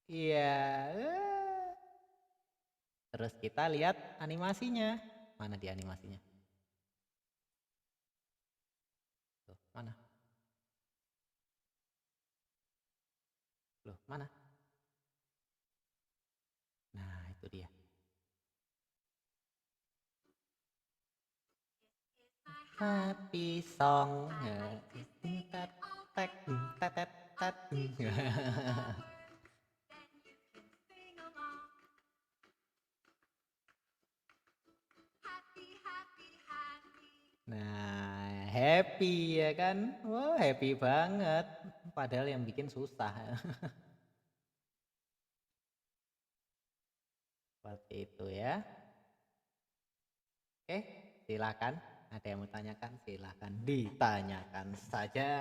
Iya. Terus kita lihat animasinya. Mana di animasinya? Tuh, mana? Loh, mana? Nah, itu dia. Happy song. Tet, tet, tet, tet, tet. Nah, happy ya kan? Wah, happy banget. Padahal yang bikin susah. Seperti itu ya. Oke, silakan. Ada yang mau tanyakan? Silakan ditanyakan saja.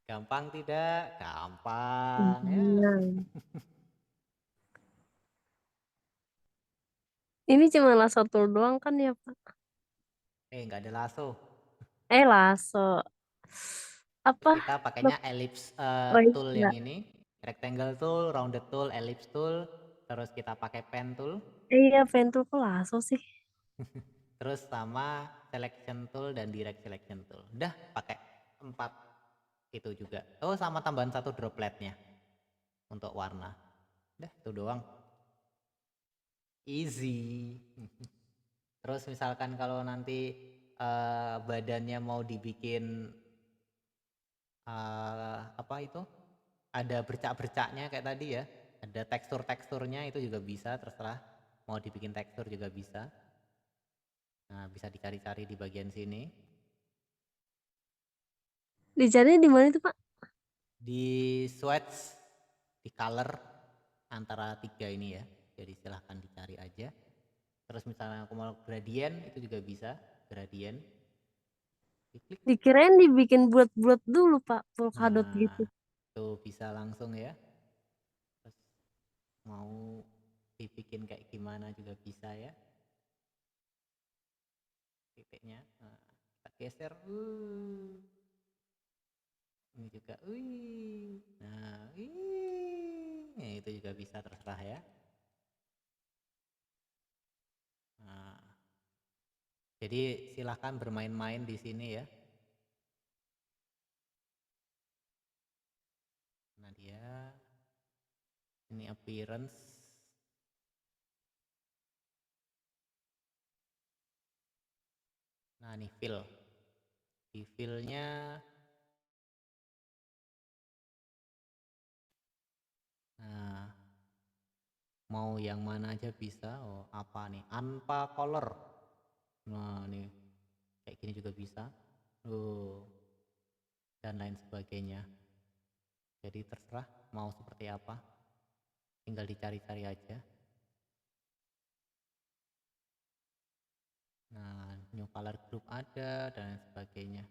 Gampang tidak? Gampang ya. Nah, ini cuma lasso tool doang kan ya, Pak? Nggak ada lasso. Lasso. Apa? Kita pakainya ellipse Right, tool yang enggak. ini. Rectangle tool, rounded tool, ellipse tool. Terus kita pakai pen tool. Iya, pen tool kok lasso sih? Terus sama selection tool dan direct selection tool. Udah pakai 4 itu juga. Oh, sama tambahan 1 dropletnya untuk warna. Udah itu doang. Easy. Terus misalkan kalau nanti badannya mau dibikin apa itu? Ada bercak-bercaknya kayak tadi ya. Ada tekstur-teksturnya itu juga bisa, terserah. Mau dibikin tekstur juga bisa. Nah, bisa dicari-cari di bagian sini. Dicarinya di mana itu, Pak? Di swatch, di color antara 3 ini ya. Jadi silahkan dicari aja. Terus misalnya aku mau gradient itu juga bisa, gradient. Diklik. Dikirain dibikin bulat-bulat dulu, Pak, polkadot Nah, gitu. tuh bisa langsung ya. Terus mau dibikin kayak gimana juga bisa ya. Titiknya. Nah, kita geser. Ini juga. Nah, ya, itu juga bisa terserah ya. Nah, jadi silahkan bermain-main di sini ya. Nah dia, ini appearance. Nah ini fill. Di fillnya, nah mau yang mana aja bisa. Oh apa nih? Unpa color. Nah nih kayak gini juga bisa. Dan lain sebagainya. Jadi terserah mau seperti apa. Tinggal dicari-cari aja. Nah, new color group ada dan lain sebagainya.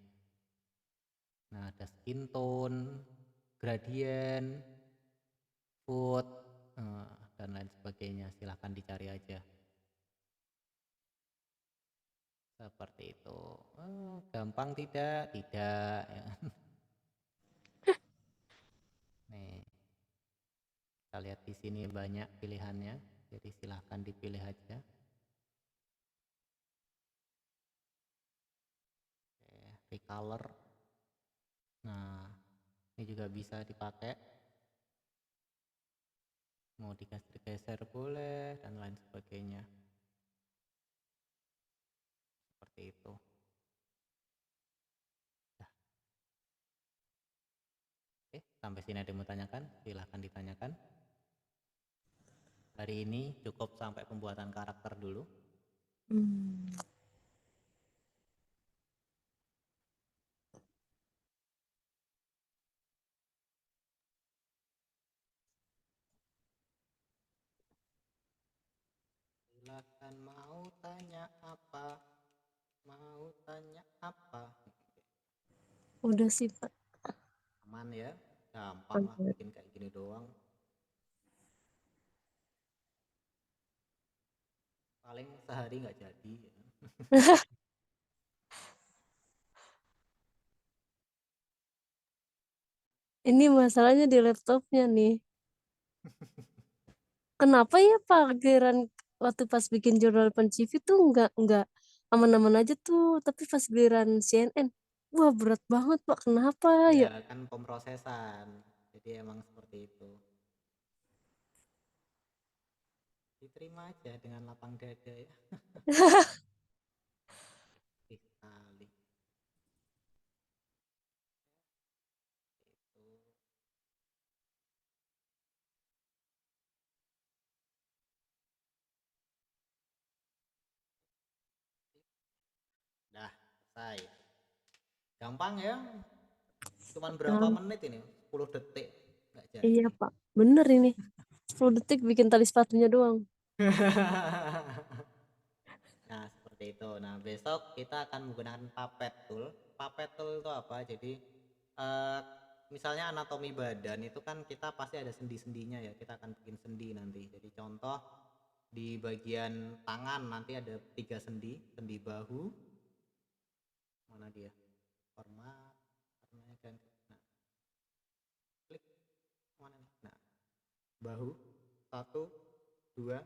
Nah, ada skin tone, gradient, food, dan lain sebagainya. Silahkan dicari aja. Seperti itu. Oh, gampang tidak? Tidak ya. Nih, kita lihat di sini banyak pilihannya, jadi silahkan dipilih aja. Oke, recolor. Nah, ini juga bisa dipakai. Mau digeser-geser boleh dan lain sebagainya. Seperti itu. Nah, oke, sampai sini ada yang mau tanyakan? Silahkan ditanyakan. Hari ini cukup sampai pembuatan karakter dulu. Hmm. Silakan mau tanya apa? Mau tanya apa? Udah sih, Pak. Aman ya? Gampang lah Oke. bikin kayak gini doang. Paling sehari nggak jadi ya. Ini masalahnya di laptopnya nih. Kenapa ya Pak giliran waktu pas bikin jurnal Pensivi tuh nggak aman-aman aja tuh, tapi pas giliran CNN, wah berat banget Pak, kenapa ya? Ya kan pemrosesan. Jadi emang seperti itu. Diterima aja dengan lapang dada ya. Sekali. Itu. Dah, selesai. Gampang ya. Cuman berapa Nah, menit ini? 10 detik. Nggak iya jadi. Pak, bener ini. 10 detik bikin tali sepatunya doang. Nah, seperti itu. Nah, besok kita akan menggunakan puppet tool. Puppet tool itu apa? Jadi, eh, misalnya anatomi badan itu kan kita pasti ada sendi-sendinya ya. Kita akan bikin sendi nanti. Jadi contoh di bagian tangan nanti ada 3 sendi. Sendi bahu. Mana dia? Format. Warnanya ganti. Nah, klik. Mana nih? Nah, bahu. 1, 2,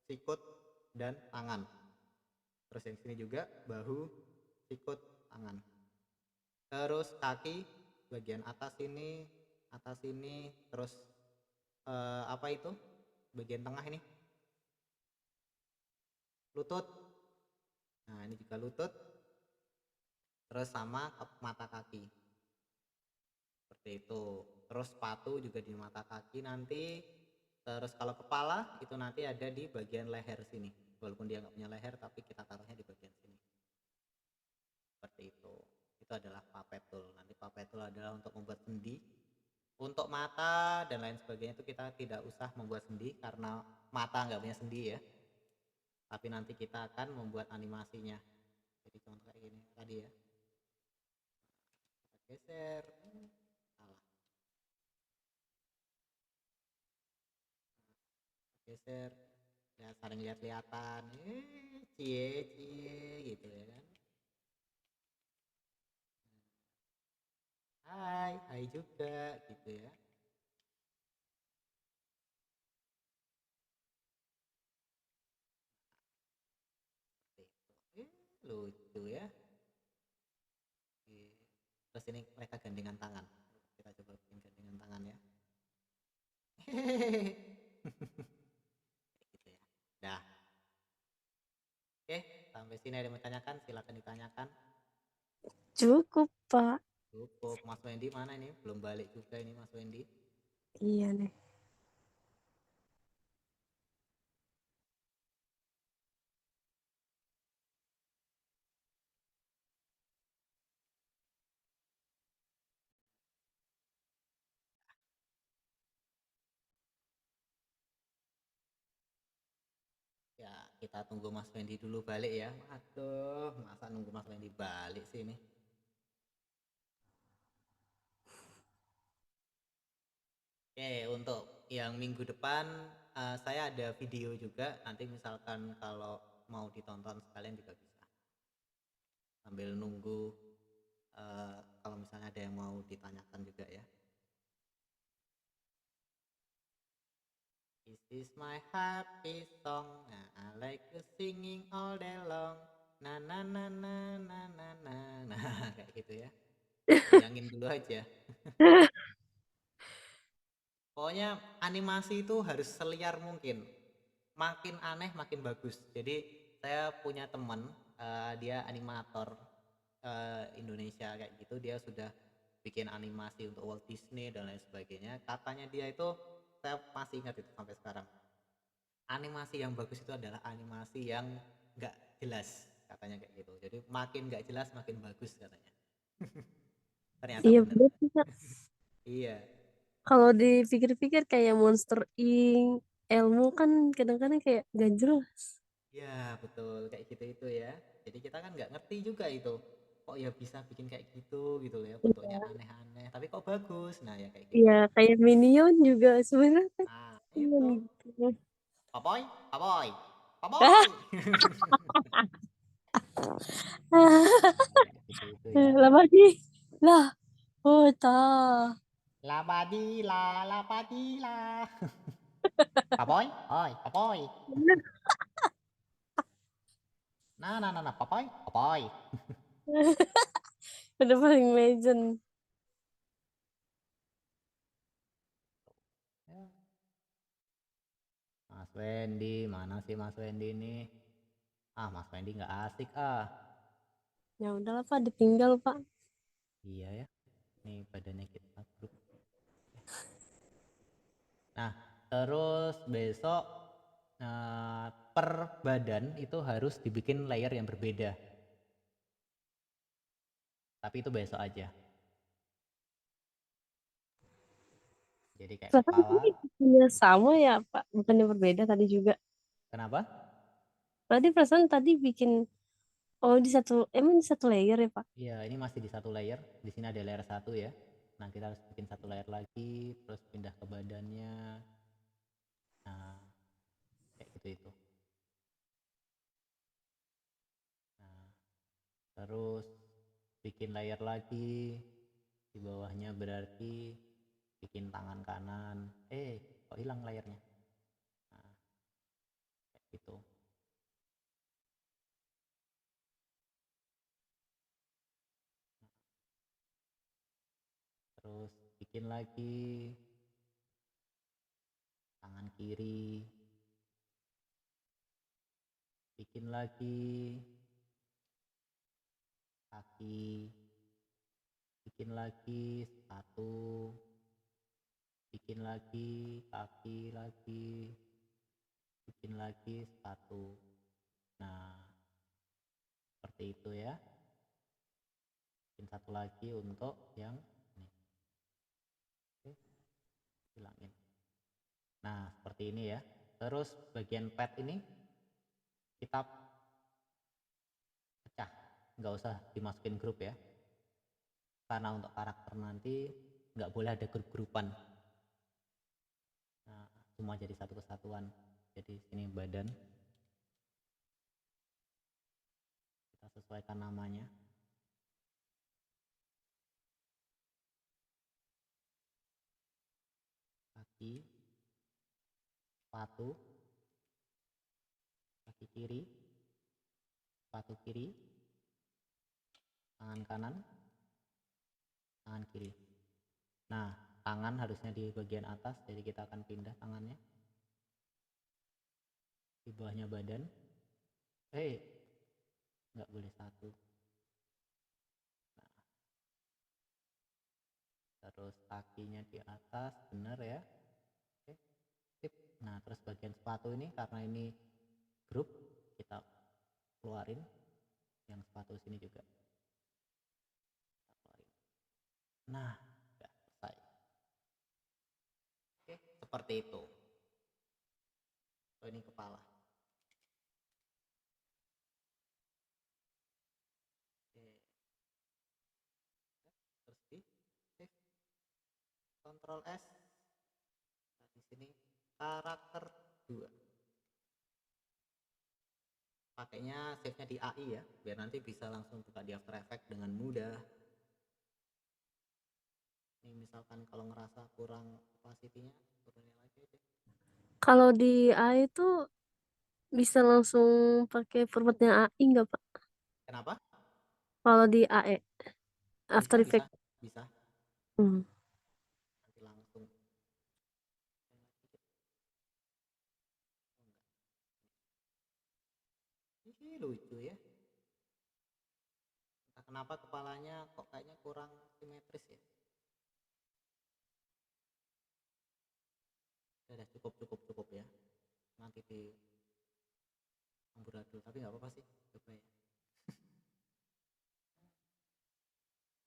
sikut, dan tangan. Terus yang sini juga bahu, sikut, tangan. Terus kaki bagian atas ini, terus apa itu? Bagian tengah ini, lutut. Nah, ini juga lutut. Terus sama mata kaki. Seperti itu. Terus sepatu juga di mata kaki nanti. Terus kalau kepala itu nanti ada di bagian leher sini. Walaupun dia nggak punya leher, tapi kita taruhnya di bagian sini. Seperti itu. Itu adalah puppet tool. Nanti puppet tool adalah untuk membuat sendi. Untuk mata dan lain sebagainya itu kita tidak usah membuat sendi karena mata nggak punya sendi ya. Tapi nanti kita akan membuat animasinya. Jadi contoh kayak gini tadi ya. Kita geser. Salah. Geser. Ya saling lihat-lihatan. Cie cie gitu ya kan. Hai juga gitu ya. Lucu ya. Terus ini mereka gandengan tangan. Kita coba bikin gandengan tangan ya. Gitu ya. Dah. Oke, sampai sini ada yang mau tanyakan? Silakan ditanyakan. Cukup Pak. Cukup. Mas Wendy mana ini? Belum balik juga ini Mas Wendy. Iya nih. Ya, kita tunggu Mas Wendy dulu balik ya. Aduh, masa nunggu Mas Wendy balik sih ini? Oke, untuk yang minggu depan saya ada video juga. Nanti misalkan kalau mau ditonton sekalian juga bisa. sambil nunggu kalau misalnya ada yang mau ditanyakan juga ya. This is my happy song. Nah, I like to singing all day long. Na na na na na na na. Nah, kayak gitu ya. Bayangin dulu aja. Pokoknya animasi itu harus seliar mungkin. Makin aneh makin bagus. Jadi saya punya teman, dia animator Indonesia kayak gitu. Dia sudah bikin animasi untuk Walt Disney dan lain sebagainya. Katanya dia itu, saya masih ingat itu sampai sekarang. Animasi yang bagus itu adalah animasi yang nggak jelas, katanya kayak gitu. Jadi makin nggak jelas makin bagus katanya. Ternyata Iya bener. bener sih, Kak. Iya. Kalau dipikir-pikir kayak Monster Inc, Elmo kan kadang-kadang kayak gak jelas. Ya betul kayak gitu itu ya. Jadi kita kan nggak ngerti juga itu. Kok ya bisa bikin kayak gitu gitu ya. Bentuknya Iya, aneh-aneh. Tapi kok bagus. Nah ya kayak iya gitu. kayak Minion juga sebenarnya kan Nah Minion itu. gitu. Papoy, papoy, Ah, papoy. Kayak gitu itu ya. lama nih. Lah, oh tak. Labadila, labadila. Papoy, oi, papoy. Nah, papoy, papoy. Udah paling legend. Ya, Mas Wendy, mana sih Mas Wendy ini? Ah, Mas Wendy nggak asik ah. Ya udahlah Pak, ditinggal Pak. Iya ya, nih badannya kita grup. Nah, terus besok per badan itu harus dibikin layer yang berbeda. Tapi itu besok aja. Jadi kayak Perasaan kepala. tadi bikinnya sama ya Pak, bukannya berbeda tadi juga. Kenapa? Berarti perasaan tadi bikin, oh di satu, emang di satu layer ya Pak? Iya, ini masih di satu layer. Di sini ada layer satu ya. Nah, kita harus bikin satu layer lagi, terus pindah ke badannya. Nah, kayak gitu itu. Nah, terus bikin layer lagi. Di bawahnya berarti bikin tangan kanan. Kok hilang layernya? Nah, kayak gitu. Terus bikin lagi tangan kiri. Bikin lagi kaki. Bikin lagi sepatu. Bikin lagi kaki lagi. Bikin lagi sepatu. Nah, seperti itu ya. Bikin satu lagi untuk yang ini. Oke, hilangin. Nah, seperti ini ya. Terus bagian pad ini kita pecah. Nggak usah dimasukin grup ya. Karena untuk karakter nanti nggak boleh ada grup-grupan. Nah, cuma jadi satu kesatuan. Jadi sini badan. Kita sesuaikan namanya. Kaki, sepatu, kaki kiri, sepatu kiri, tangan kanan, tangan kiri. Nah, tangan harusnya di bagian atas, jadi kita akan pindah tangannya. Di bawahnya badan. Nggak boleh satu. Nah, terus kakinya di atas, bener ya. Oke, sip. Nah, terus bagian sepatu ini, karena ini grup, kita keluarin. Yang sepatu sini juga. Kita keluarin. Nah, udah selesai. Oke, seperti itu. Oh, ini kepala. Oke. Terus di save, Ctrl S. Nah, di sini karakter 2. pakainya save-nya di AI ya, biar nanti bisa langsung buka di After Effects dengan mudah. Ini misalkan kalau ngerasa kurang opacity-nya, turunin lagi aja. Kalau di AI tuh bisa langsung pakai formatnya AI nggak, Pak? Kenapa? Kalau di AE, Bisa, After bisa, Effects. bisa. Hmm. Nanti langsung. Ini lucu ya. Entah kenapa kepalanya kok kayaknya kurang simetris ya. Udah cukup cukup cukup ya. Nanti di amburadul, tapi nggak apa-apa sih. Coba ya.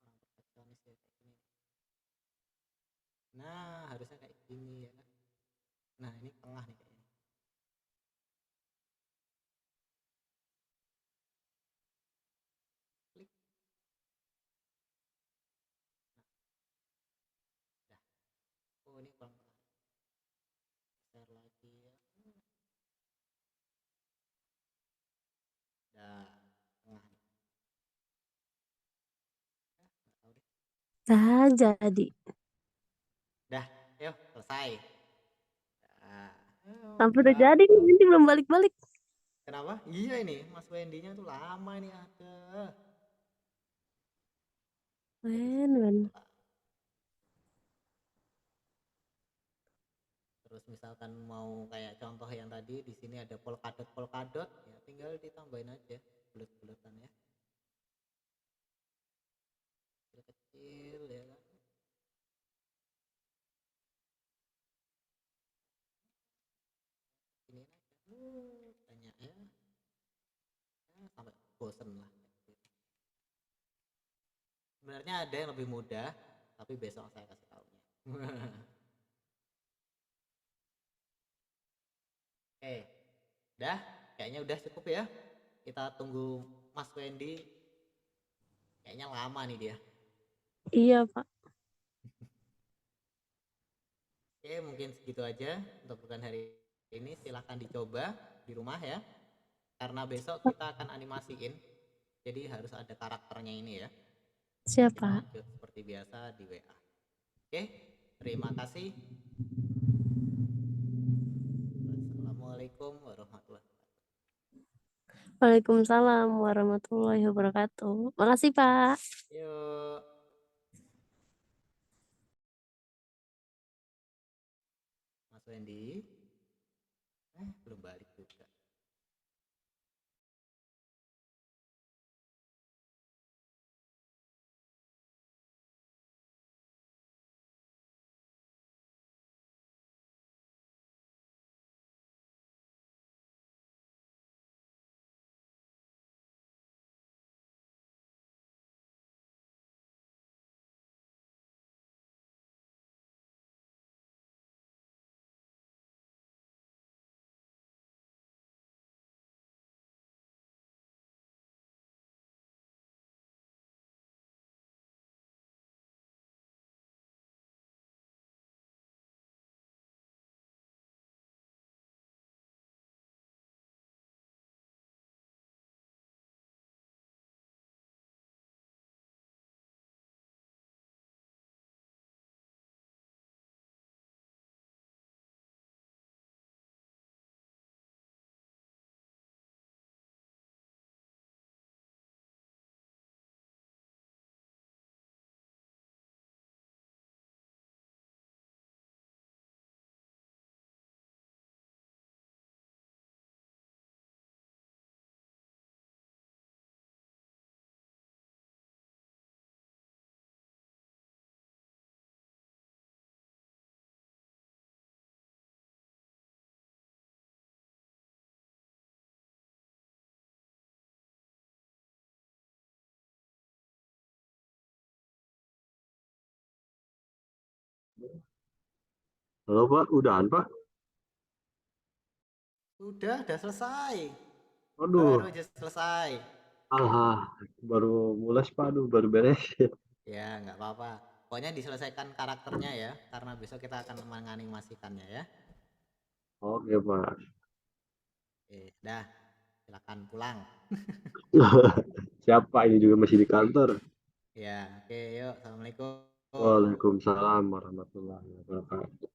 Orang perfeksionis ya kayak gini. Nah, harusnya kayak gini ya kan. Nah, ini tengah nih kayaknya. Klik. Nah, dah. Oh, ini kurang tengah. Share lagi ya. Dah, tengah nih. Nggak tahu deh. Nah, jadi. Dah, yuk selesai. Dah. Sampai udah Udah. jadi nih, ini belum balik-balik. Kenapa? Iya ini, Mas Wendy-nya tuh lama ini ada. Jadi Men. segitu lah. Terus misalkan mau kayak contoh yang tadi di sini ada polkadot ya tinggal ditambahin aja bulat-bulatan ya. Kecil-kecil ya kan. Ini aja. Banyak ya. Sampai bosen lah. Sebenarnya ada yang lebih mudah, tapi besok saya kasih taunya. Oke, udah, kayaknya udah cukup ya. Kita tunggu Mas Wendy. Kayaknya lama nih dia. Iya, Pak. Oke, mungkin segitu aja untuk bukan hari ini. Silahkan dicoba di rumah ya. Karena besok kita akan animasiin. Jadi harus ada karakternya ini ya. Kita Siapa? lanjut seperti biasa di WA. Oke, terima kasih. Assalamualaikum warahmatullahi wabarakatuh. Waalaikumsalam warahmatullahi wabarakatuh. Makasih, Pak. Yuk. Mas Wendy. Belum balik juga. Halo Pak, udahan Pak? Udah selesai. Aduh, Baru aja selesai. alah, baru mulai Pak, aduh, baru beres. Ya, nggak apa-apa. Pokoknya diselesaikan karakternya ya, karena besok kita akan menganimasikannya ya. Oke Pak. Oke, dah. silakan pulang. Siapa ini juga masih di kantor? Ya, oke, yuk. Assalamualaikum. Waalaikumsalam warahmatullahi wabarakatuh.